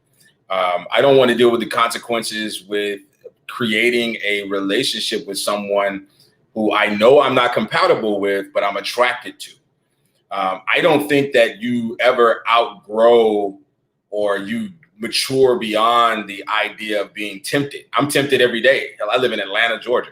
I don't want to deal with the consequences with creating a relationship with someone who I know I'm not compatible with, but I'm attracted to. I don't think that you ever outgrow or you mature beyond the idea of being tempted. I'm tempted every day. I live in Atlanta, Georgia.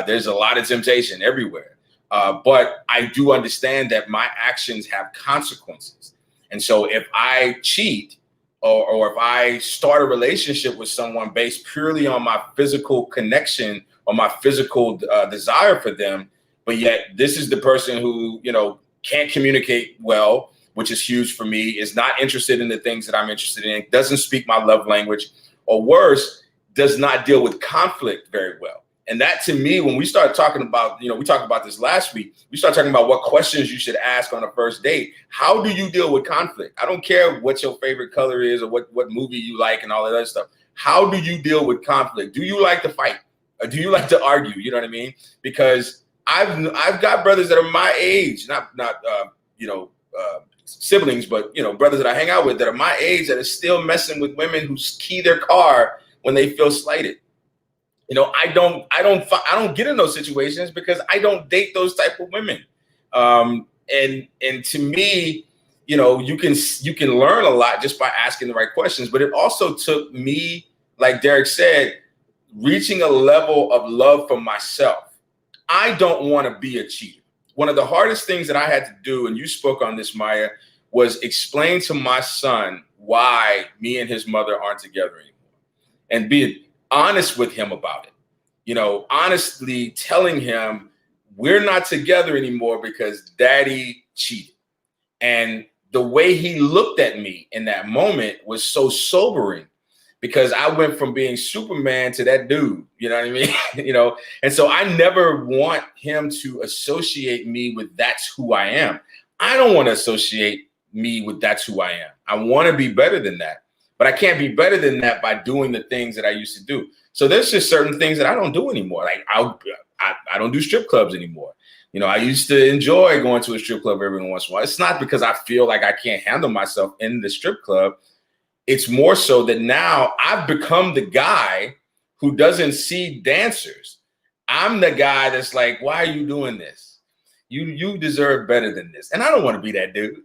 There's a lot of temptation everywhere. But I do understand that my actions have consequences. And so if I cheat, or if I start a relationship with someone based purely on my physical connection or my physical desire for them, but yet this is the person who, you know, can't communicate well, which is huge for me, is not interested in the things that I'm interested in, doesn't speak my love language, or worse, does not deal with conflict very well. And that, to me, when we start talking about, you know, we talked about this last week, we start talking about what questions you should ask on a first date. How do you deal with conflict? I don't care what your favorite color is or what movie you like and all that other stuff. How do you deal with conflict? Do you like to fight? Or do you like to argue? You know what I mean? Because I've got brothers that are my age, not siblings, but, you know, brothers that I hang out with that are my age that are still messing with women who key their car when they feel slighted. You know, I don't get in those situations because I don't date those type of women. And to me, you know, you can learn a lot just by asking the right questions. But it also took me, like Derek said, reaching a level of love for myself. I don't want to be a cheater. One of the hardest things that I had to do, and you spoke on this, Maya, was explain to my son why me and his mother aren't together anymore, and be honest with him about it. You know, honestly telling him we're not together anymore because daddy cheated. And the way he looked at me in that moment was so sobering, because I went from being Superman to that dude, you know what I mean? You know, and so I never want him to associate me with that's who I am. I don't want to associate me with that's who I am. I want to be better than that, but I can't be better than that by doing the things that I used to do. So there's just certain things that I don't do anymore. Like I don't do strip clubs anymore. You know, I used to enjoy going to a strip club every once in a while. It's not because I feel like I can't handle myself in the strip club. It's more so that now I've become the guy who doesn't see dancers. I'm the guy that's like, why are you doing this? You deserve better than this. And I don't want to be that dude.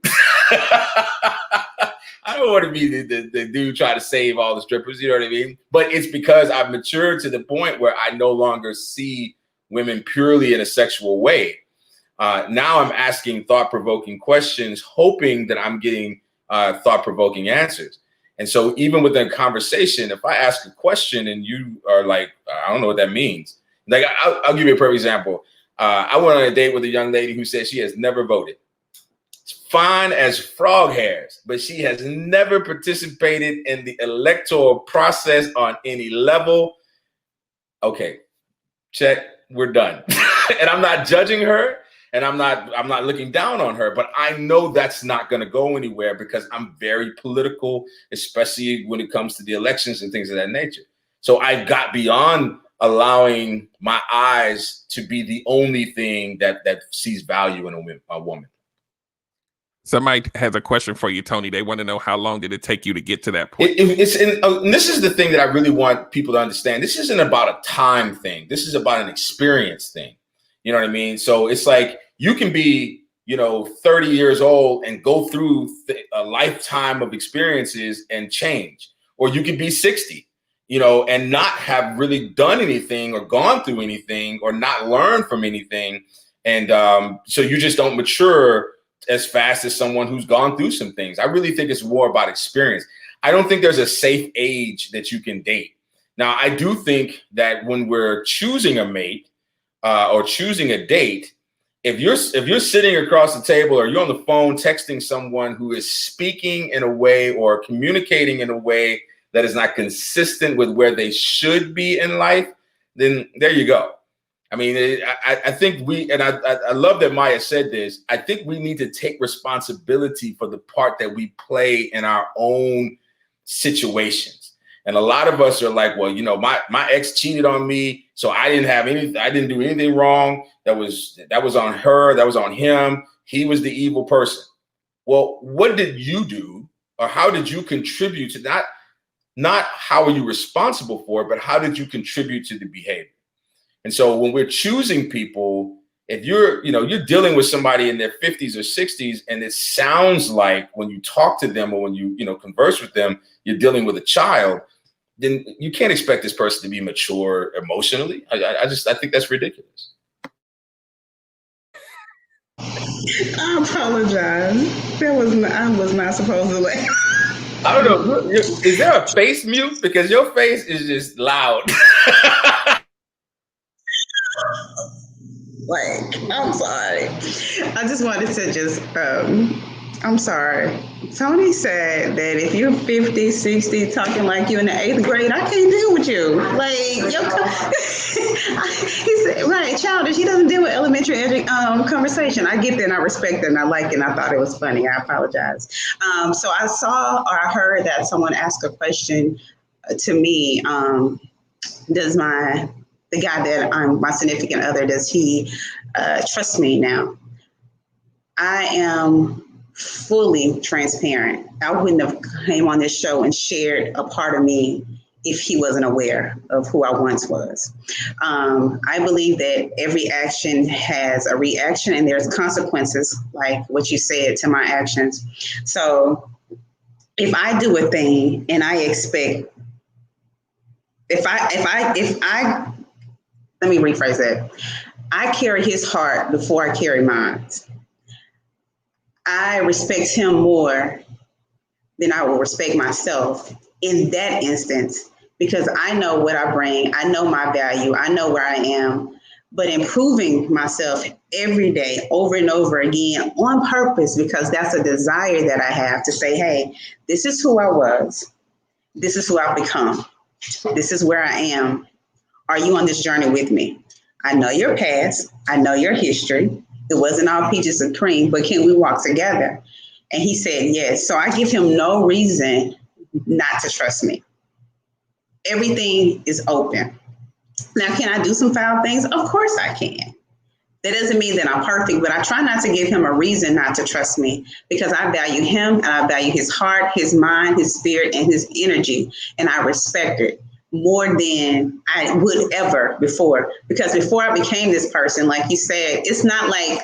I don't want to be the dude trying to save all the strippers, you know what I mean? But it's because I've matured to the point where I no longer see women purely in a sexual way. Now I'm asking thought-provoking questions, hoping that I'm getting thought-provoking answers. And so even within a conversation, if I ask a question and you are like, I don't know what that means. Like, I'll give you a perfect example. I went on a date with a young lady who said she has never voted. It's fine as frog hairs, but she has never participated in the electoral process on any level. Okay, check, we're done. And I'm not judging her. And I'm not looking down on her, but I know that's not going to go anywhere because I'm very political, especially when it comes to the elections and things of that nature. So I got beyond allowing my eyes to be the only thing that sees value in a woman. Somebody has a question for you, Tony. They want to know, how long did it take you to get to that point? And this is the thing that I really want people to understand. This isn't about a time thing. This is about an experience thing. You know what I mean? So it's like you can be, 30 years old and go through a lifetime of experiences and change, or you could be 60, and not have really done anything or gone through anything or not learned from anything. And so you just don't mature as fast as someone who's gone through some things. I really think it's more about experience. I don't think there's a safe age that you can date. Now, I do think that when we're choosing a mate, or choosing a date, if you're sitting across the table or you're on the phone texting someone who is speaking in a way or communicating in a way that is not consistent with where they should be in life, then there you go. I mean, I think I love that Maya said this. I think we need to take responsibility for the part that we play in our own situations. And a lot of us are like, well, my ex cheated on me, so I didn't do anything wrong. That was on her. That was on him. He was the evil person. Well, what did you do, or how did you contribute to not how are you responsible for it, but how did you contribute to the behavior? And so when we're choosing people, if you're dealing with somebody in their 50s or 60s, and it sounds like when you talk to them or when you converse with them, you're dealing with a child, then you can't expect this person to be mature emotionally. I think that's ridiculous. I apologize. I was not supposed to laugh. I don't know. Is there a face mute? Because your face is just loud. Like, I'm sorry. I just wanted to just, I'm sorry. Tony said that if you're 50, 60, talking like you in the 8th grade, I can't deal with you. Like, he said, right, childish. He doesn't deal with elementary conversation. I get that and I respect that and I like it and I thought it was funny. I apologize. So I saw or I heard that someone asked a question to me. Does the guy that I'm my significant other, does he trust me now? I am fully transparent. I wouldn't have came on this show and shared a part of me if he wasn't aware of who I once was. I believe that every action has a reaction and there's consequences, like what you said to my actions. So if I do a thing and I expect, if I let me rephrase that. I carry his heart before I carry mine. I respect him more than I will respect myself in that instance, because I know what I bring. I know my value. I know where I am. But improving myself every day, over and over again, on purpose, because that's a desire that I have to say, hey, this is who I was. This is who I've become. This is where I am. Are you on this journey with me? I know your past. I know your history. It wasn't all peaches and cream, but can we walk together? And he said, yes. So I give him no reason not to trust me. Everything is open. Now, can I do some foul things? Of course I can. That doesn't mean that I'm perfect, but I try not to give him a reason not to trust me, because I value him and I value his heart, his mind, his spirit, and his energy. And I respect it more than I would ever before. Because before I became this person, like you said, it's not like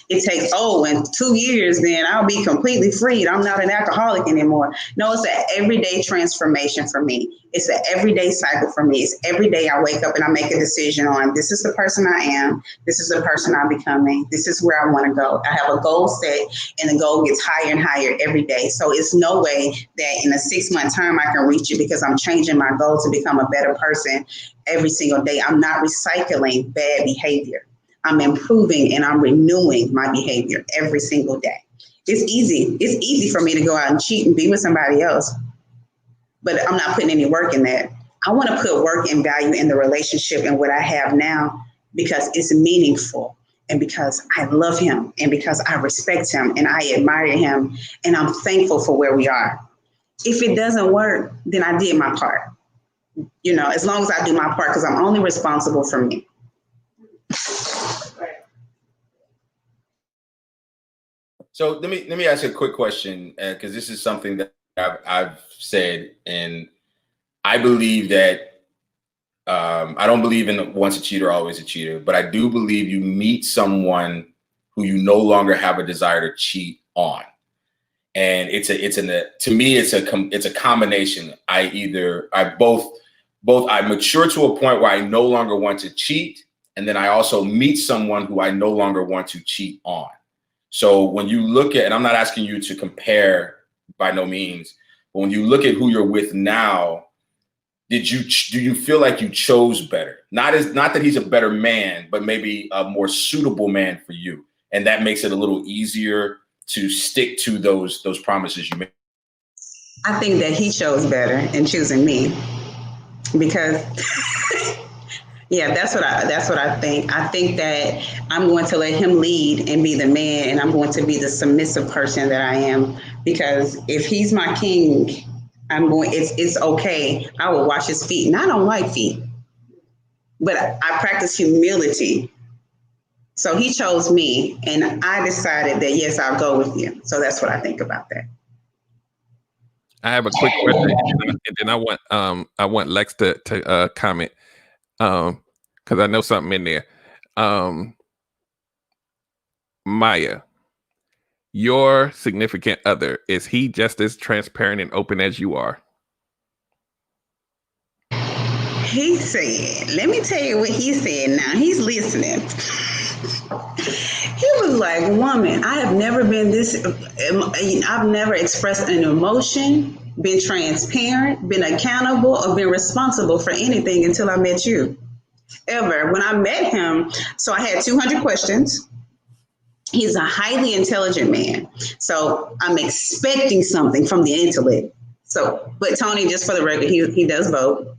it takes, in 2 years, then I'll be completely freed. I'm not an alcoholic anymore. No, it's an everyday transformation for me. It's an everyday cycle for me. It's every day I wake up and I make a decision on, this is the person I am. This is the person I'm becoming. This is where I want to go. I have a goal set and the goal gets higher and higher every day. So it's no way that in a 6-month time I can reach it, because I'm changing my goal to become a better person every single day. I'm not recycling bad behavior. I'm improving and I'm renewing my behavior every single day. It's easy. It's easy for me to go out and cheat and be with somebody else, but I'm not putting any work in that. I want to put work and value in the relationship and what I have now, because it's meaningful and because I love him and because I respect him and I admire him and I'm thankful for where we are. If it doesn't work, then I did my part. You know, as long as I do my part, because I'm only responsible for me. So let me ask you a quick question, because this is something that I've said, and I believe that I don't believe in once a cheater, always a cheater, but I do believe you meet someone who you no longer have a desire to cheat on, and to me it's a combination. I mature to a point where I no longer want to cheat, and then I also meet someone who I no longer want to cheat on. So when you look at, and I'm not asking you to compare by no means, but when you look at who you're with now, do you feel like you chose better? Not that he's a better man, but maybe a more suitable man for you, and that makes it a little easier to stick to those promises you made. I think that he chose better in choosing me, because yeah, that's what I think. I think that I'm going to let him lead and be the man, and I'm going to be the submissive person that I am. Because if he's my king, it's okay. I will wash his feet, and I don't like feet, but I practice humility. So he chose me, and I decided that yes, I'll go with you. So that's what I think about that. I have a quick question, and then I want Lex to comment, because I know something in there. Maya, your significant other, is he just as transparent and open as you are? He said, let me tell you what he said now. He's listening. He was like, woman, I have never been this, I've never expressed an emotion been transparent, been accountable, or been responsible for anything until I met you. Ever. When I met him, so I had 200 questions. He's a highly intelligent man. So I'm expecting something from the intellect. So, but Tony, just for the record, he does vote.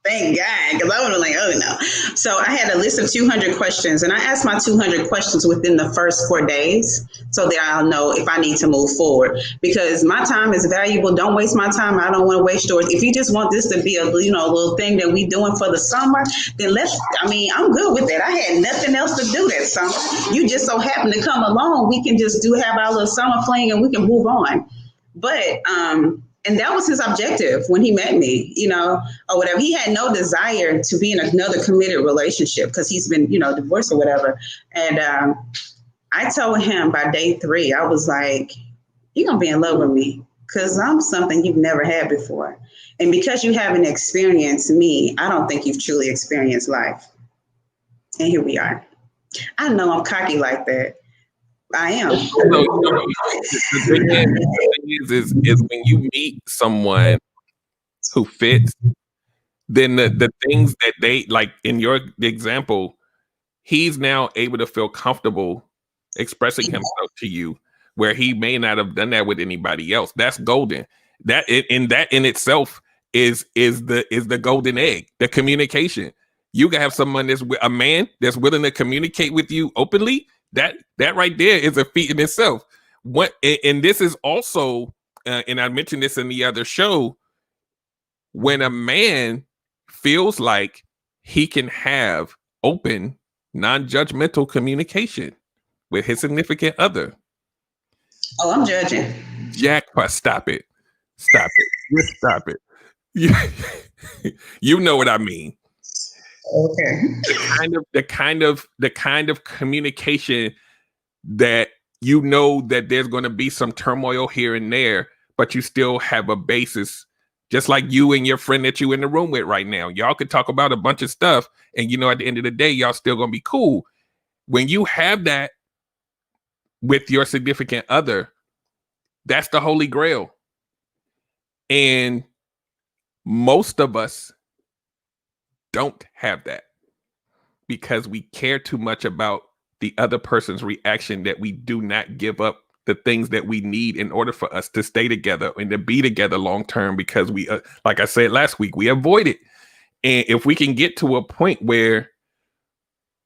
Thank God, because I would have like, oh no. So I had a list of 200 questions, and I asked my 200 questions within the first 4 days so that I'll know if I need to move forward. Because my time is valuable. Don't waste my time. I don't want to waste yours. If you just want this to be a little thing that we doing for the summer, then I'm good with that. I had nothing else to do that summer. You just so happen to come along. We can just have our little summer fling and we can move on. But and that was his objective when he met me, or whatever. He had no desire to be in another committed relationship because he's been, divorced or whatever. And I told him by day 3, I was like, you're going to be in love with me because I'm something you've never had before. And because you haven't experienced me, I don't think you've truly experienced life. And here we are. I know I'm cocky like that. I am. The thing is when you meet someone who fits, then the things that they like in your example, he's now able to feel comfortable expressing himself to you, where he may not have done that with anybody else. That's golden. That in itself is the golden egg, the communication. You can have someone that's a man that's willing to communicate with you openly. That right there is a feat in itself. And this is also, and I mentioned this in the other show, when a man feels like he can have open, non-judgmental communication with his significant other. Oh, I'm judging. Jackpot! Stop it! Just stop it! You know what I mean. Okay. The kind of communication that that there's going to be some turmoil here and there, but you still have a basis, just like you and your friend that you in the room with right now. Y'all could talk about a bunch of stuff, and at the end of the day, y'all still going to be cool. When you have that with your significant other, that's the holy grail. And most of us don't have that because we care too much about the other person's reaction that we do not give up the things that we need in order for us to stay together and to be together long term, because we like I said last week, we avoid it. And if we can get to a point where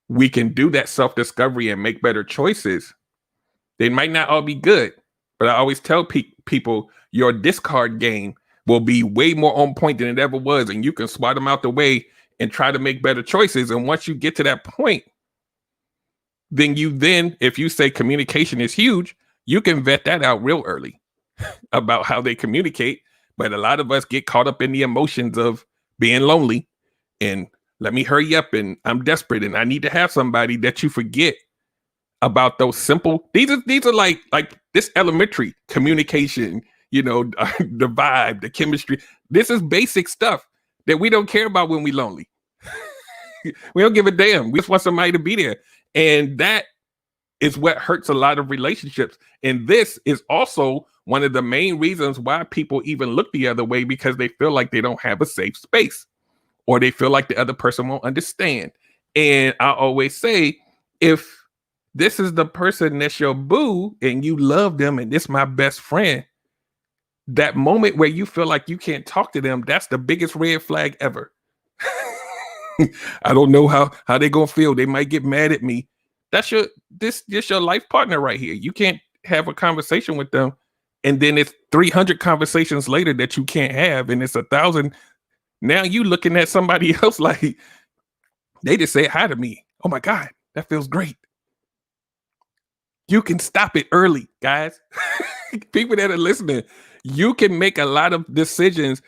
we can do that self-discovery and make better choices, they might not all be good, but I always tell people your discard game will be way more on point than it ever was, and you can swat them out the way and try to make better choices. And once you get to that point, then if you say communication is huge, you can vet that out real early about how they communicate. But a lot of us get caught up in the emotions of being lonely and let me hurry up and I'm desperate and I need to have somebody, that you forget about those simple, these are like this elementary communication, the vibe, the chemistry. This is basic stuff that we don't care about when we lonely. We don't give a damn. We just want somebody to be there. And that is what hurts a lot of relationships. And this is also one of the main reasons why people even look the other way, because they feel like they don't have a safe space, or they feel like the other person won't understand. And I always say, if this is the person that's your boo and you love them and this my best friend, that moment where you feel like you can't talk to them, that's the biggest red flag ever. I don't know how they gonna feel. They might get mad at me. That's your life partner right here. You can't have a conversation with them, and then it's 300 conversations later that you can't have, and it's 1,000. Now you looking at somebody else like they just said hi to me. Oh my God, that feels great. You can stop it early, guys. People that are listening, you can make a lot of decisions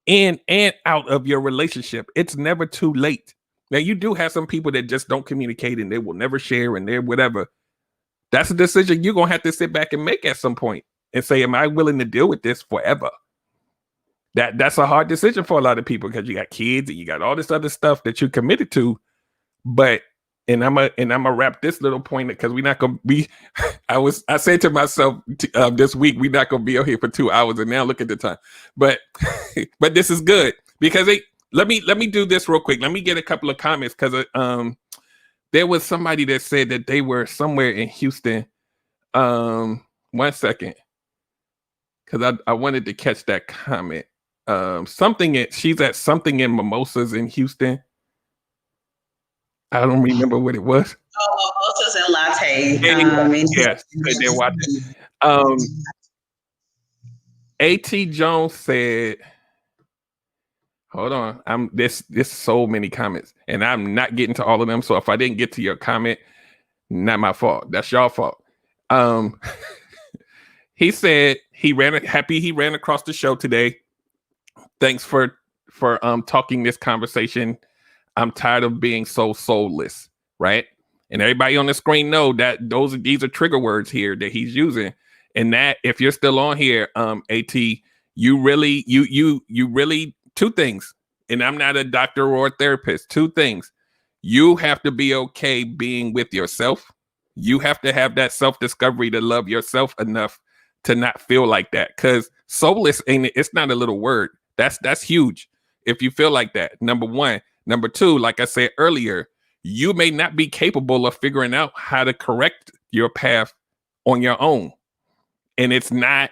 in and out of your relationship. It's never too late. Now, you do have some people that just don't communicate and they will never share and they're whatever. That's a decision you're going to have to sit back and make at some point and say, am I willing to deal with this forever? That's a hard decision for a lot of people because you got kids and you got all this other stuff that you're committed to. But And I'm gonna wrap this little point because we're not gonna be. I said to myself this week we're not gonna be out here for 2 hours, and now look at the time. But but this is good because let me do this real quick. Let me get a couple of comments because there was somebody that said that they were somewhere in Houston. 1 second, because I wanted to catch that comment. She's at something in Mimosas in Houston. I don't remember what it was. Oh, Mimosas and Latte. Yes, they're watching. A.T. Jones said, hold on. This so many comments, and I'm not getting to all of them. So if I didn't get to your comment, not my fault. That's your fault. He said he ran across the show today. Thanks for talking this conversation. I'm tired of being so soulless, right? And everybody on the screen know that these are trigger words here that he's using. And that if you're still on here, AT, you really two things. And I'm not a doctor or a therapist. Two things. You have to be okay being with yourself. You have to have that self-discovery to love yourself enough to not feel like that. Because soulless it's not a little word. That's huge. If you feel like that, number one. Number two, like I said earlier, you may not be capable of figuring out how to correct your path on your own. And it's not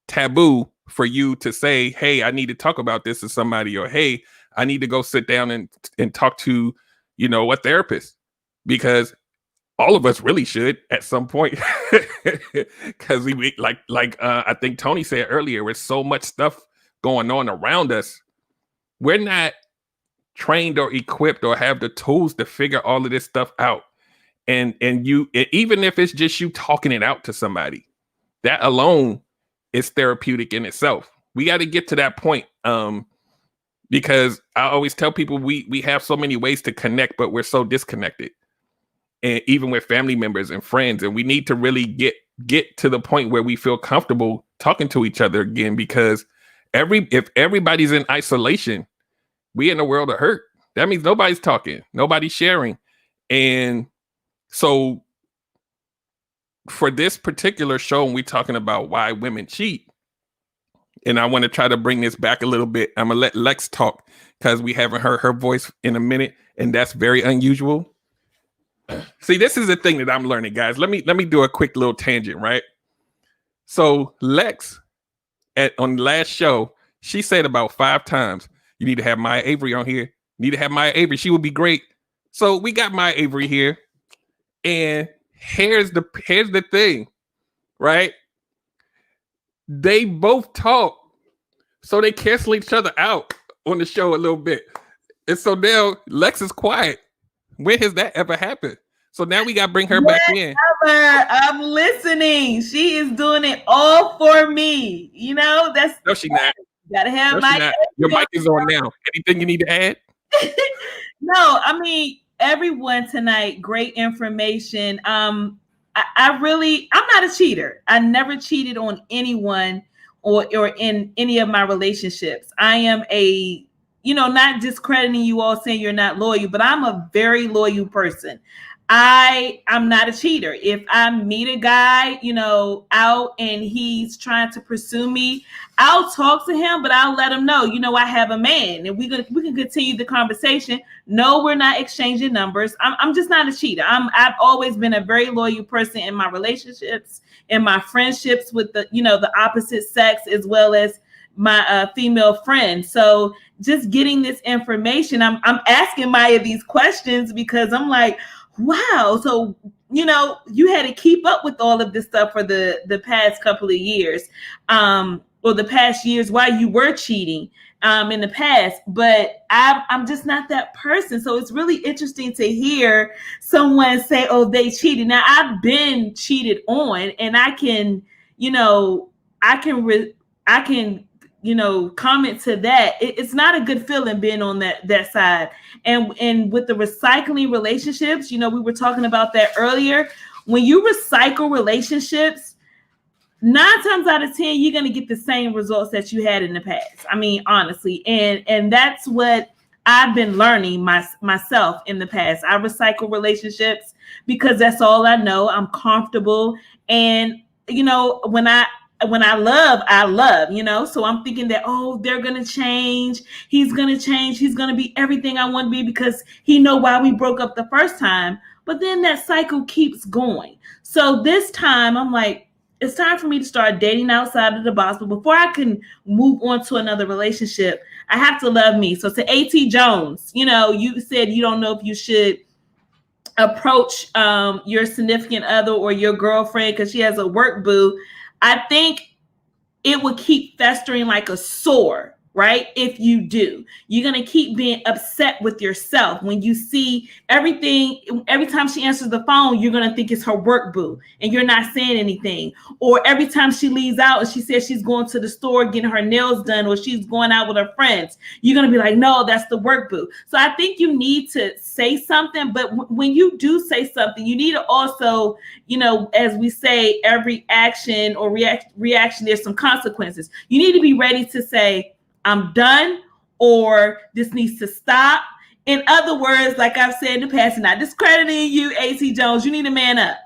taboo for you to say, hey, I need to talk about this to somebody, or hey, I need to go sit down and talk to, a therapist, because all of us really should at some point. Because we I think Tony said earlier, with so much stuff going on around us, we're not trained or equipped or have the tools to figure all of this stuff out. And even if it's just you talking it out to somebody, that alone is therapeutic in itself. We got to get to that point, because I always tell people we have so many ways to connect, but we're so disconnected. And even with family members and friends, and we need to really get to the point where we feel comfortable talking to each other again, because if everybody's in isolation, we in a world of hurt. That means nobody's talking, nobody's sharing. And so for this particular show, we're talking about why women cheat. And I want to try to bring this back a little bit. I'm gonna let Lex talk because we haven't heard her voice in a minute, and that's very unusual. See, this is the thing that I'm learning, guys. Let me do a quick little tangent, right? So Lex, on the last show, she said about 5 times, you need to have Maya Avery on here. You need to have Maya Avery. She would be great. So we got Maya Avery here. And here's the thing, right? They both talk, so they cancel each other out on the show a little bit. And so now Lex is quiet. When has that ever happened? So now we got to bring her back in. I'm listening. She is doing it all for me. That's no, she's not. Gotta have your mic is on now. Anything you need to add? No, I mean, everyone tonight, great information. I'm not a cheater. I never cheated on anyone or in any of my relationships. I am not discrediting you all, saying you're not loyal, but I'm a very loyal person. I'm not a cheater. If I meet a guy, out and he's trying to pursue me, I'll talk to him, but I'll let him know, I have a man, and we can continue the conversation. No, we're not exchanging numbers. I'm just not a cheater. I've always been a very loyal person in my relationships, in my friendships with the opposite sex, as well as my female friends. So just getting this information, I'm asking Maya these questions because I'm like, wow. So, you had to keep up with all of this stuff for the past couple of years, or the past years while you were cheating in the past. But I'm just not that person. So it's really interesting to hear someone say, oh, they cheated. Now, I've been cheated on, and I can comment to that. It's not a good feeling being on that side. And with the recycling relationships, we were talking about that earlier. When you recycle relationships, 9 times out of 10, you're going to get the same results that you had in the past. I mean, honestly, and that's what I've been learning myself in the past. I recycle relationships because that's all I know. I'm comfortable. And, you know, when I love, you know, so I'm thinking that, oh, they're going to change. He's going to change. He's going to be everything I want to be because he know why we broke up the first time. But then that cycle keeps going. So this time I'm like, it's time for me to start dating outside of the box. But before I can move on to another relationship, I have to love me. So to A.T. Jones, you know, you said you don't know if you should approach your significant other or your girlfriend because she has a work boo. I think it would keep festering like a sore, right? If you do, you're going to keep being upset with yourself when you see everything. Every time she answers the phone, you're going to think it's her work boo and you're not saying anything. Or every time she leaves out and she says she's going to the store getting her nails done or she's going out with her friends, you're going to be like, no, that's the work boo. So I think you need to say something. But when you do say something, you need to also, you know, as we say, every action or reaction, there's some consequences. You need to be ready to say, I'm done, or this needs to stop. In other words, like I've said in the past, not discrediting you, A.T. Jones, you need a man up.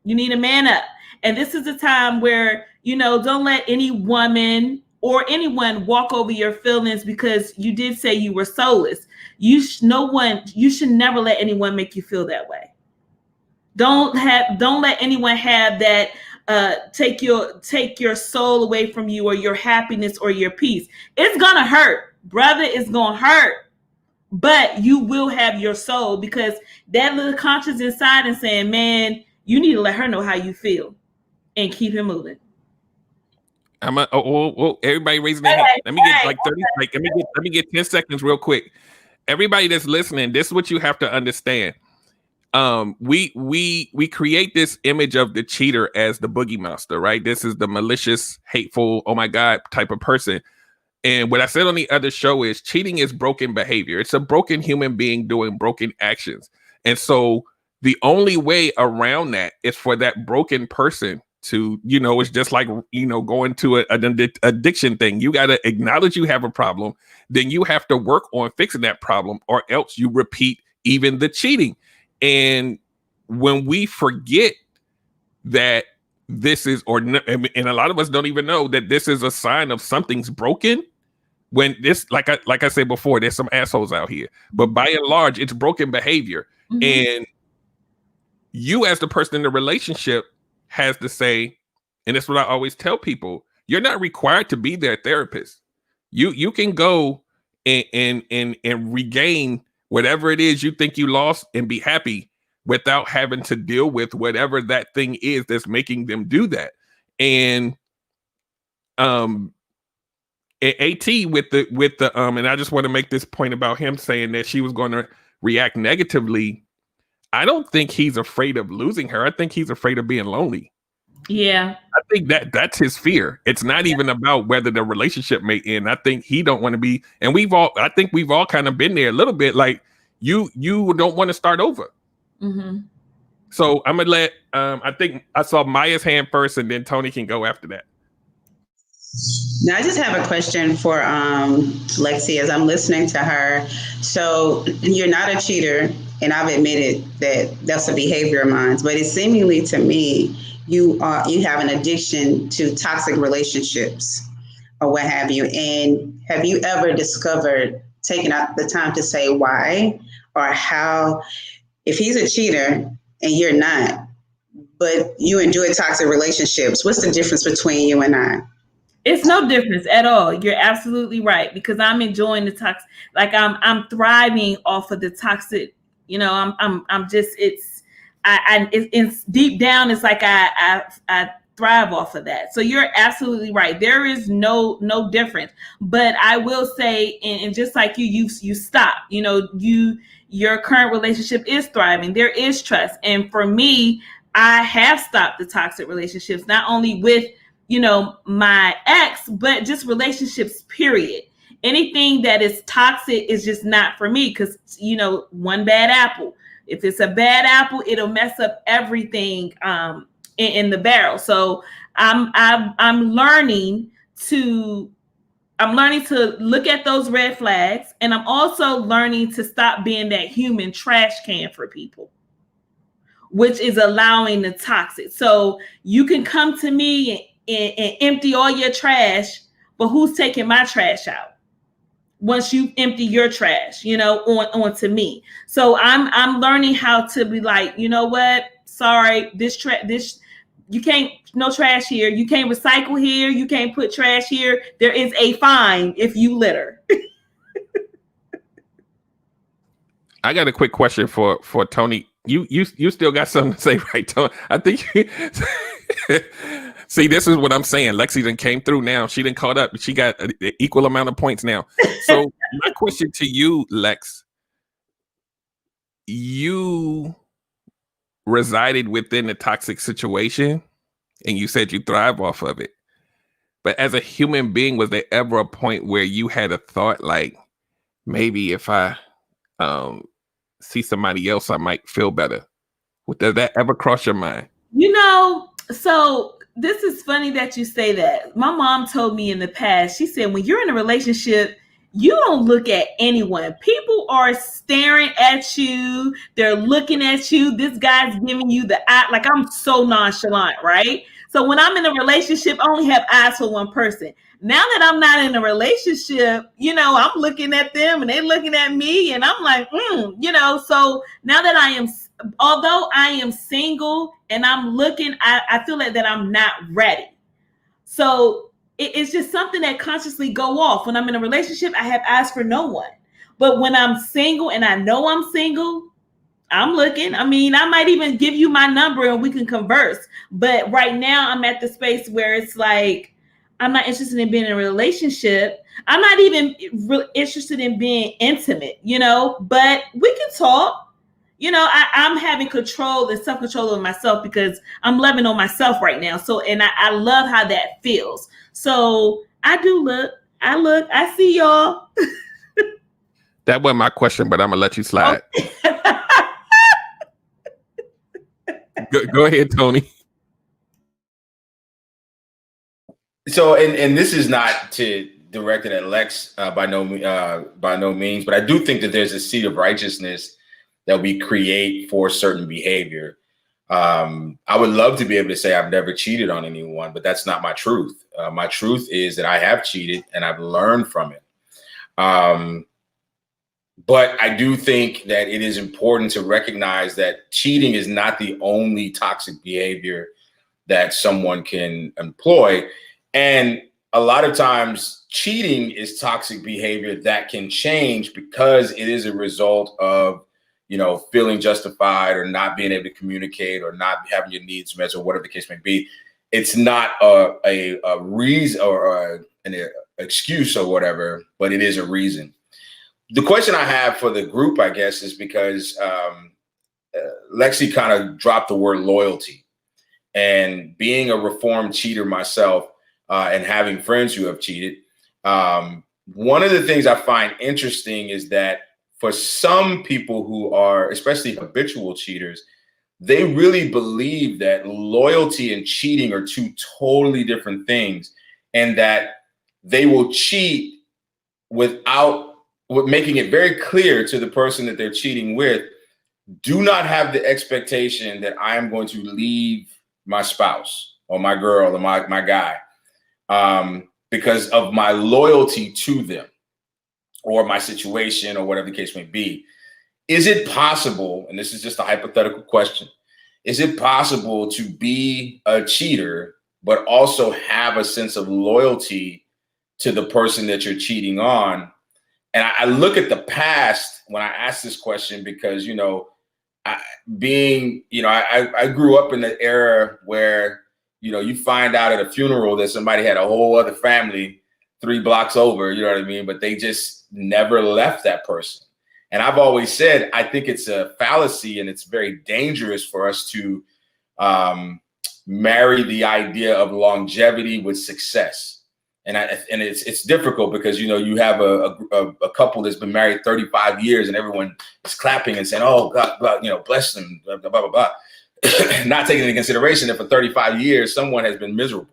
You need a man up. And this is a time where, you know, don't let any woman or anyone walk over your feelings because you did say you were soulless. You should never let anyone make you feel that way. Don't let anyone have that take your soul away from you or your happiness or your peace. It's gonna hurt, brother. It's gonna hurt, but you will have your soul because that little conscience inside and saying, man, you need to let her know how you feel and keep it moving. Everybody raising their hand. Let me get like 30. Like, let me get 10 seconds real quick. Everybody that's listening, this is what you have to understand. We create this image of the cheater as the boogie monster, right? This is the malicious, hateful, oh my God type of person. And what I said on the other show is cheating is broken behavior. It's a broken human being doing broken actions. And so the only way around that is for that broken person to, you know, it's just like, you know, going to an addiction thing. You got to acknowledge you have a problem. Then you have to work on fixing that problem, or else you repeat even the cheating. And when we forget that this is, and a lot of us don't even know that this is a sign of something's broken. When this, like I said before, there's some assholes out here, but by and large, it's broken behavior. Mm-hmm. And you, as the person in the relationship, has to say, and that's what I always tell people: you're not required to be their therapist. You can go and regain whatever it is you think you lost and be happy without having to deal with whatever that thing is that's making them do that. And AT with the and I just want to make this point about him saying that she was going to react negatively. I don't think he's afraid of losing her. I think he's afraid of being lonely. Yeah. I think that's his fear. It's not even about whether the relationship may end. I think he don't want to be, and I think we've all kind of been there a little bit, like you don't want to start over. Mm-hmm. So I'm gonna let I think I saw Maya's hand first, and then Tony can go after that. Now, I just have a question for Lexi as I'm listening to her. So you're not a cheater, and I've admitted that that's a behavior of mine, but it's seemingly to me you have an addiction to toxic relationships or what have you. And have you ever discovered, taking out the time to say why or how, if he's a cheater and you're not, but you enjoy toxic relationships, what's the difference between you and I? It's no difference at all. You're absolutely right, because I'm enjoying the toxic. Like I'm thriving off of the toxic. You know, I'm just, it's deep down. It's like I thrive off of that. So you're absolutely right. There is no difference. But I will say, and just like you stop. You know, your current relationship is thriving. There is trust, and for me, I have stopped the toxic relationships, not only with, you know, my ex, but just relationships, period. Anything that is toxic is just not for me, because, you know, one bad apple. If it's a bad apple, it'll mess up everything in the barrel. So I'm learning to I'm learning to look at those red flags, and I'm also learning to stop being that human trash can for people, which is allowing the toxic. So you can come to me and empty all your trash, but who's taking my trash out once you empty your trash, onto me? So I'm learning how to be like, you know what? Sorry, this you can't, no trash here. You can't recycle here. You can't put trash here. There is a fine if you litter. I got a quick question for Tony. You still got something to say, right, Tony? I think. See, this is what I'm saying. Lexi done came through now. She done caught up. She got an equal amount of points now. So my question to you, Lex, you resided within a toxic situation and you said you thrive off of it. But as a human being, was there ever a point where you had a thought like, maybe if I see somebody else, I might feel better? Does that ever cross your mind? So this is funny that you say that. My mom told me in the past, she said, when you're in a relationship, you don't look at anyone. People are staring at you. They're looking at you. This guy's giving you the eye. Like, I'm so nonchalant, right? So when I'm in a relationship, I only have eyes for one person. Now that I'm not in a relationship, I'm looking at them and they're looking at me, and I'm like, so now that although I am single and I'm looking, I feel like that I'm not ready. So it's just something that consciously go off. When I'm in a relationship, I have eyes for no one. But when I'm single and I know I'm single, I'm looking. I mean, I might even give you my number and we can converse. But right now I'm at the space where it's like, I'm not interested in being in a relationship. I'm not even interested in being intimate, but we can talk. I'm having control and self-control of myself because I'm loving on myself right now. So, and I love how that feels. So I do look, I see y'all. That wasn't my question, but I'm gonna let you slide. Go ahead, Tony. So, and this is not to direct it at Lex by no means, but I do think that there's a seed of righteousness that we create for certain behavior. I would love to be able to say I've never cheated on anyone, but that's not my truth. My truth is that I have cheated and I've learned from it. But I do think that it is important to recognize that cheating is not the only toxic behavior that someone can employ. And a lot of times cheating is toxic behavior that can change because it is a result of, feeling justified or not being able to communicate or not having your needs met or whatever the case may be. It's not a reason or an excuse or whatever, but it is a reason. The question I have for the group, I guess, is because Lexi kind of dropped the word loyalty, and being a reformed cheater myself and having friends who have cheated. One of the things I find interesting is that for some people who are, especially habitual cheaters, they really believe that loyalty and cheating are two totally different things, and that they will cheat with making it very clear to the person that they're cheating with, do not have the expectation that I am going to leave my spouse or my girl or my guy because of my loyalty to them or my situation or whatever the case may be. Is it possible, and this is just a hypothetical question, is it possible to be a cheater but also have a sense of loyalty to the person that you're cheating on? And I look at the past when I ask this question because, I grew up in the era where, you find out at a funeral that somebody had a whole other family 3 blocks over, you know what I mean? But they just never left that person. And I've always said, I think it's a fallacy and it's very dangerous for us to marry the idea of longevity with success. And it's difficult because, you have a couple that's been married 35 years and everyone is clapping and saying, oh, God, bless them, blah, blah, blah, blah. Not taking into consideration that for 35 years, someone has been miserable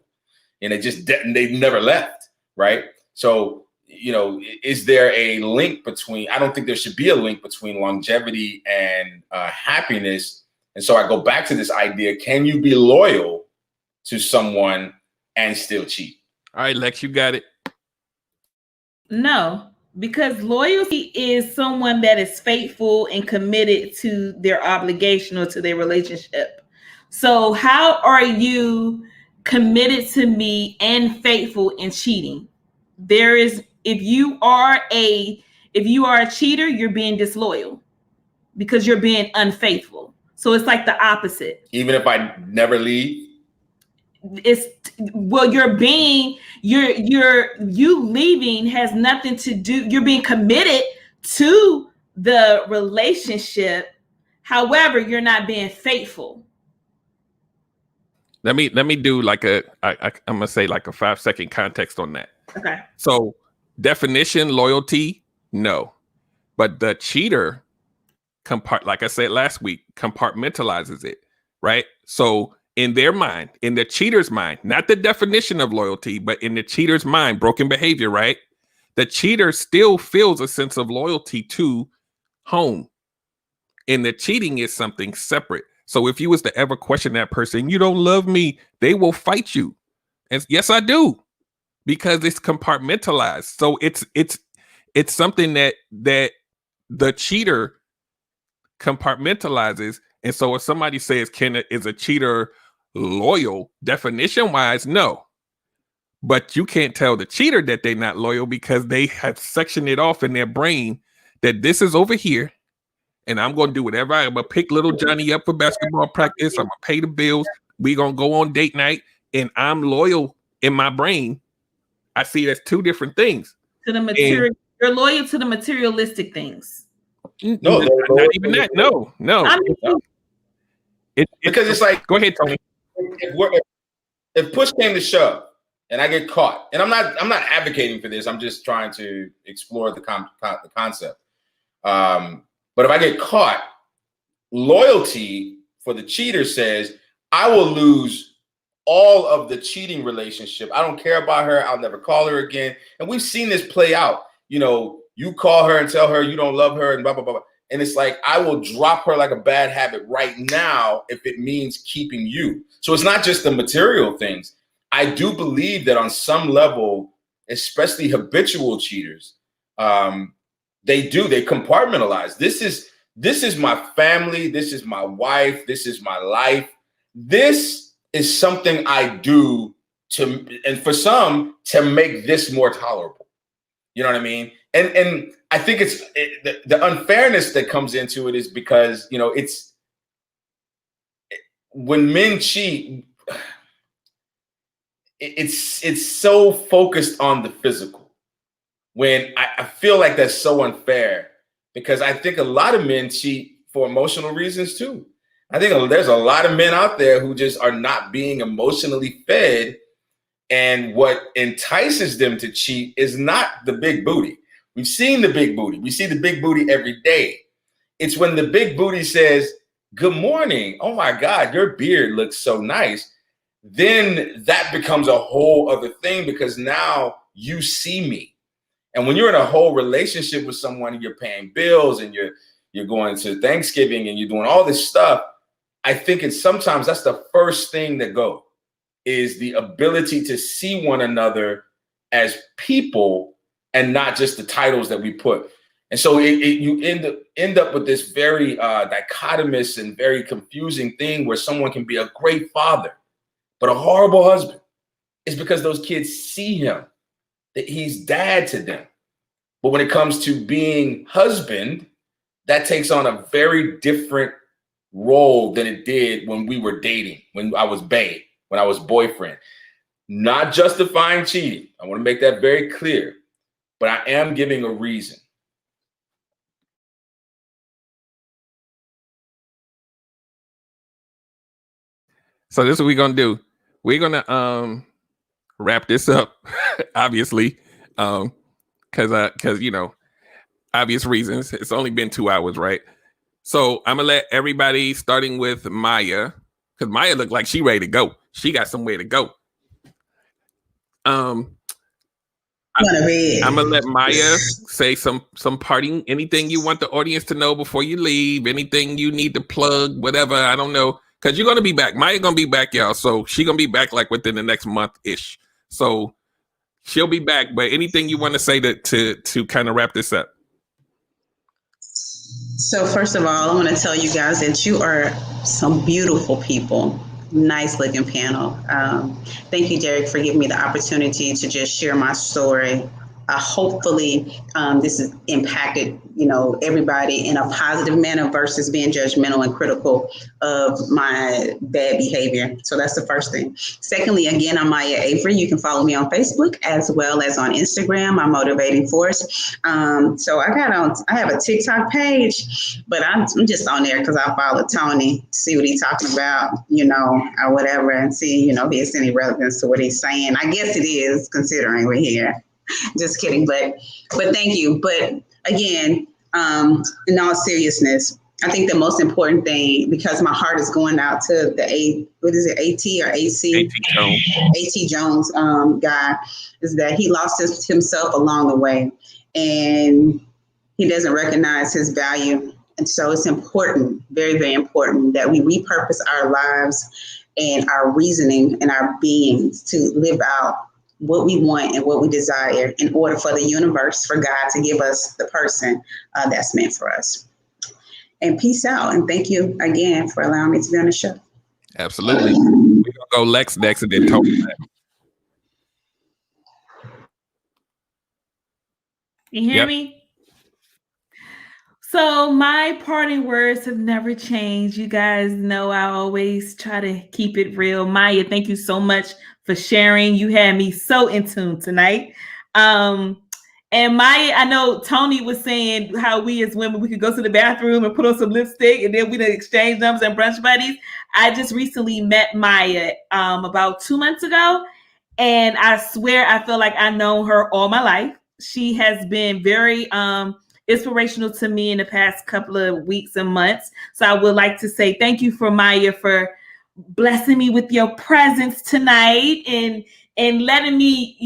and they've never left, right? So, is there a link between? I don't think there should be a link between longevity and happiness. And so I go back to this idea: can you be loyal to someone and still cheat? All right, Lex, you got it. No, because loyalty is someone that is faithful and committed to their obligation or to their relationship. So how are you committed to me and faithful in cheating? If you are a cheater, you're being disloyal because you're being unfaithful. So it's like the opposite. Even if I never leave? You leaving has nothing to do. You're being committed to the relationship. However, you're not being faithful. Let me do like I'm gonna say like a 5-second context on that. Okay. So definition, loyalty, no. But the cheater like I said last week, compartmentalizes it, right? So in their mind, in the cheater's mind, not the definition of loyalty, but in the cheater's mind, broken behavior, right? The cheater still feels a sense of loyalty to home. And the cheating is something separate. So if you was to ever question that person, you don't love me, they will fight you. And yes, I do, because it's compartmentalized. So it's something that the cheater compartmentalizes. And so if somebody says, is a cheater loyal? Definition wise, no. But you can't tell the cheater that they're not loyal because they have sectioned it off in their brain that this is over here. And I'm going to do whatever. I'm going to pick little Johnny up for basketball practice. I'm going to pay the bills. We're going to go on date night. And I'm loyal in my brain. I see it as two different things. To the material, you're loyal to the materialistic things. No, not even that. No. Because it's like, go ahead, Tony. If push came to shove and I get caught, and I'm not advocating for this. I'm just trying to explore the concept. But if I get caught, loyalty for the cheater says, I will lose all of the cheating relationship. I don't care about her. I'll never call her again. And we've seen this play out. You call her and tell her you don't love her and blah, blah, blah. And it's like, I will drop her like a bad habit right now if it means keeping you. So it's not just the material things. I do believe that on some level, especially habitual cheaters, they compartmentalize. This is my family. This is my wife. This is my life. This is something I do and for some to make this more tolerable. You know what I mean? And I think the unfairness that comes into it is because, it's when men cheat, it's so focused on the physical. When I feel like that's so unfair because I think a lot of men cheat for emotional reasons too. I think there's a lot of men out there who just are not being emotionally fed. And what entices them to cheat is not the big booty. We've seen the big booty. We see the big booty every day. It's when the big booty says, good morning. Oh my God, your beard looks so nice. Then that becomes a whole other thing because now you see me. And when you're in a whole relationship with someone and you're paying bills and you're going to Thanksgiving and you're doing all this stuff, I think sometimes that's the first thing that goes is the ability to see one another as people and not just the titles that we put. And so you end up with this very dichotomous and very confusing thing where someone can be a great father, but a horrible husband. It's because those kids see him, that he's dad to them. But when it comes to being husband, that takes on a very different role than it did when we were dating, when I was bae, when I was boyfriend. Not justifying cheating. I want to make that very clear, but I am giving a reason. So this is what we're gonna do. We're gonna wrap this up, obviously, because obvious reasons. It's only been 2 hours, right? So I'm gonna let everybody, starting with Maya, because Maya looked like she ready to go. She got somewhere to go. I'm gonna let Maya say some parting. Anything you want the audience to know before you leave? Anything you need to plug? Whatever. I don't know, because you're gonna be back. Maya gonna be back, y'all. So she gonna be back like within the next month ish. So she'll be back. But anything you want to say to kind of wrap this up? So first of all, I want to tell you guys that you are some beautiful people. Nice looking panel. Thank you, Derek, for giving me the opportunity to just share my story. Hopefully, this has impacted, everybody in a positive manner versus being judgmental and critical of my bad behavior. So that's the first thing. Secondly, again, I'm Maya Avery. You can follow me on Facebook as well as on Instagram. I'm Motivating Force. So I have a TikTok page, but I'm just on there because I follow Tony, see what he's talking about, or whatever, and see, if there's any relevance to what he's saying. I guess it is, considering we're here. Just kidding, but thank you. But again, in all seriousness, I think the most important thing, because my heart is going out to the AT or AC? AT Jones guy, is that he lost himself along the way, and he doesn't recognize his value. And so it's important, very, very important, that we repurpose our lives and our reasoning and our beings to live out what we want and what we desire in order for the universe, for God to give us the person that's meant for us. And peace out. And thank you again for allowing me to be on the show. Absolutely. We're going to go Lex next and then Tony next. You hear me? So my parting words have never changed. You guys know I always try to keep it real. Maya, thank you so much for sharing. You had me so in tune tonight. And Maya, I know Tony was saying how we as women, we could go to the bathroom and put on some lipstick and then we'd exchange numbers and brunch buddies. I just recently met Maya about 2 months ago. And I swear I feel like I've known her all my life. She has been very inspirational to me in the past couple of weeks and months. So I would like to say thank you for Maya for blessing me with your presence tonight and letting me,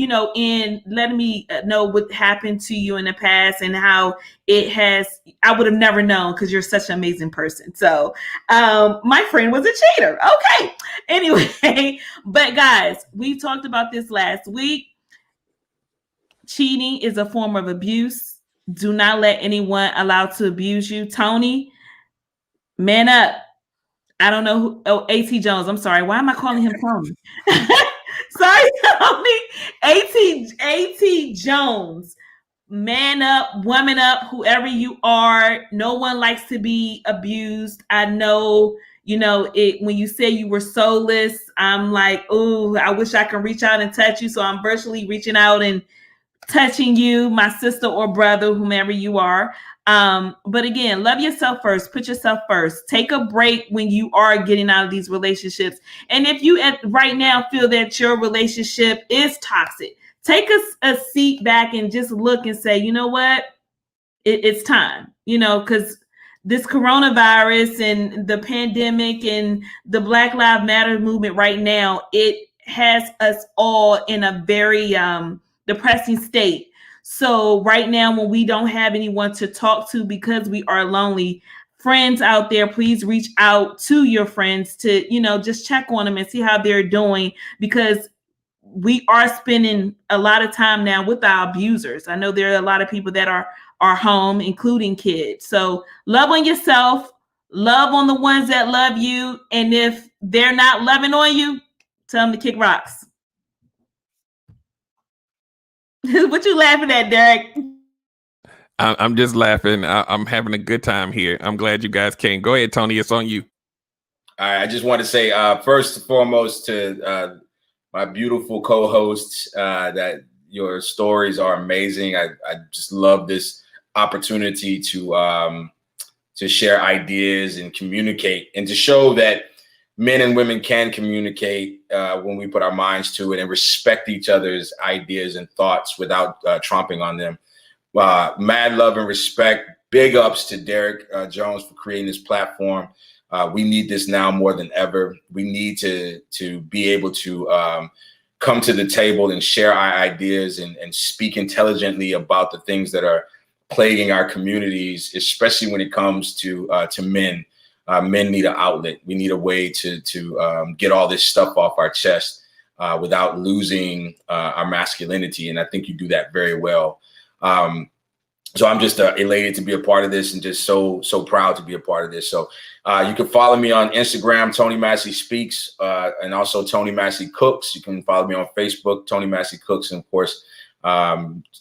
know what happened to you in the past and how I would have never known because you're such an amazing person. So my friend was a cheater. Okay. Anyway, but guys, we talked about this last week. Cheating is a form of abuse. Do not let anyone allow to abuse you. Tony, man up. I don't know who. Oh, A.T. Jones. I'm sorry. Why am I calling him Tony? Sorry, Tony. A.T. Jones. Man up, woman up, whoever you are. No one likes to be abused. I know, it when you say you were soulless, I'm like, oh, I wish I could reach out and touch you. So I'm virtually reaching out and touching you, my sister or brother, whomever you are. But again, love yourself first. Put yourself first. Take a break when you are getting out of these relationships. And if you right now feel that your relationship is toxic, take a seat back and just look and say, you know what? It's time, because this coronavirus and the pandemic and the Black Lives Matter movement right now, it has us all in a very depressing state. So right now, when we don't have anyone to talk to because we are lonely, friends out there, please reach out to your friends to, just check on them and see how they're doing, because we are spending a lot of time now with our abusers. I know there are a lot of people that are home, including kids. So love on yourself, love on the ones that love you. And if they're not loving on you, tell them to kick rocks. What you laughing at, Derek? I'm just laughing. I'm having a good time here. I'm glad you guys came. Go ahead, Tony. It's on you. All right. I just want to say, first and foremost, to my beautiful co-hosts, that your stories are amazing. I just love this opportunity to share ideas and communicate and to show that men and women can communicate when we put our minds to it and respect each other's ideas and thoughts without tromping on them. Mad love and respect. Big ups to Derek Jones for creating this platform. We need this now more than ever. We need to be able to come to the table and share our ideas and speak intelligently about the things that are plaguing our communities, especially when it comes to men. Men need an outlet. We need a way to get all this stuff off our chest without losing our masculinity. And I think you do that very well. So I'm just elated to be a part of this and just so proud to be a part of this. So you can follow me on Instagram, Tony Massey Speaks, and also Tony Massey Cooks. You can follow me on Facebook, Tony Massey Cooks. And of course,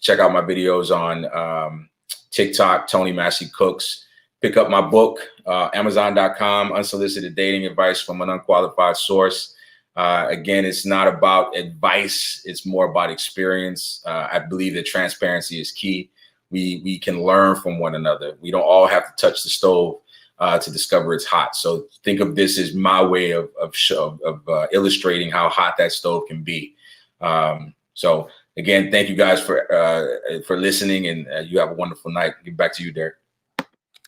check out my videos on TikTok, Tony Massey Cooks. Pick up my book, Amazon.com, Unsolicited Dating Advice from an Unqualified Source. Again, it's not about advice. It's more about experience. I believe that transparency is key. We can learn from one another. We don't all have to touch the stove to discover it's hot. So think of this as my way of illustrating how hot that stove can be. So again, thank you guys for listening, and you have a wonderful night. Get back to you, Derek.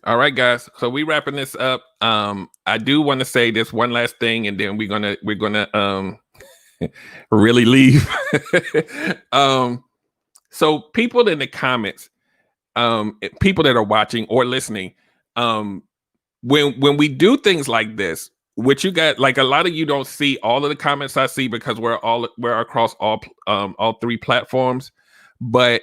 All right, guys. So we wrapping this up. I do want to say this one last thing, and then we're gonna really leave. So people in the comments, people that are watching or listening, when we do things like this, which you got, like a lot of you don't see all of the comments I see because we're across all three platforms, but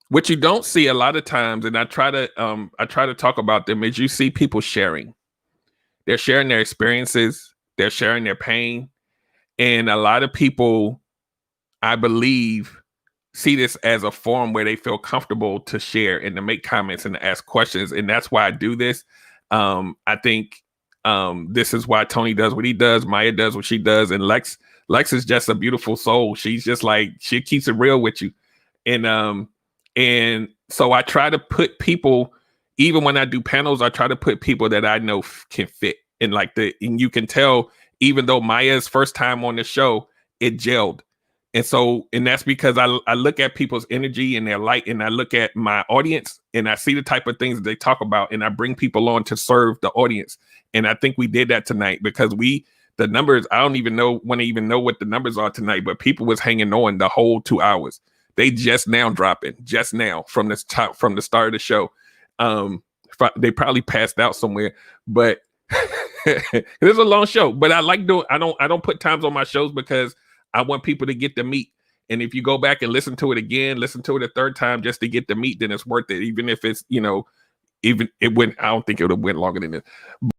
what you don't see a lot of times, and I try to talk about them, is you see people sharing. They're sharing their experiences, they're sharing their pain, and a lot of people, I believe, see this as a forum where they feel comfortable to share and to make comments and to ask questions, and that's why I do this. I think this is why Tony does what he does, Maya does what she does, and Lex is just a beautiful soul. She's just like, she keeps it real with you, and so I try to put people, even when I do panels, I try to put people that I know can fit. And and you can tell, even though Maya's first time on the show, it gelled. And that's because I look at people's energy and their light, and I look at my audience and I see the type of things that they talk about, and I bring people on to serve the audience. And I think we did that tonight because the numbers, I don't even want to know what the numbers are tonight, but people was hanging on the whole 2 hours. They just now dropping, from the start of the show. They probably passed out somewhere, but it is a long show. But I like doing. I don't put times on my shows because I want people to get the meat. And if you go back and listen to it again, listen to it a third time just to get the meat, then it's worth it. Even if it's, even it went. I don't think it would have went longer than this.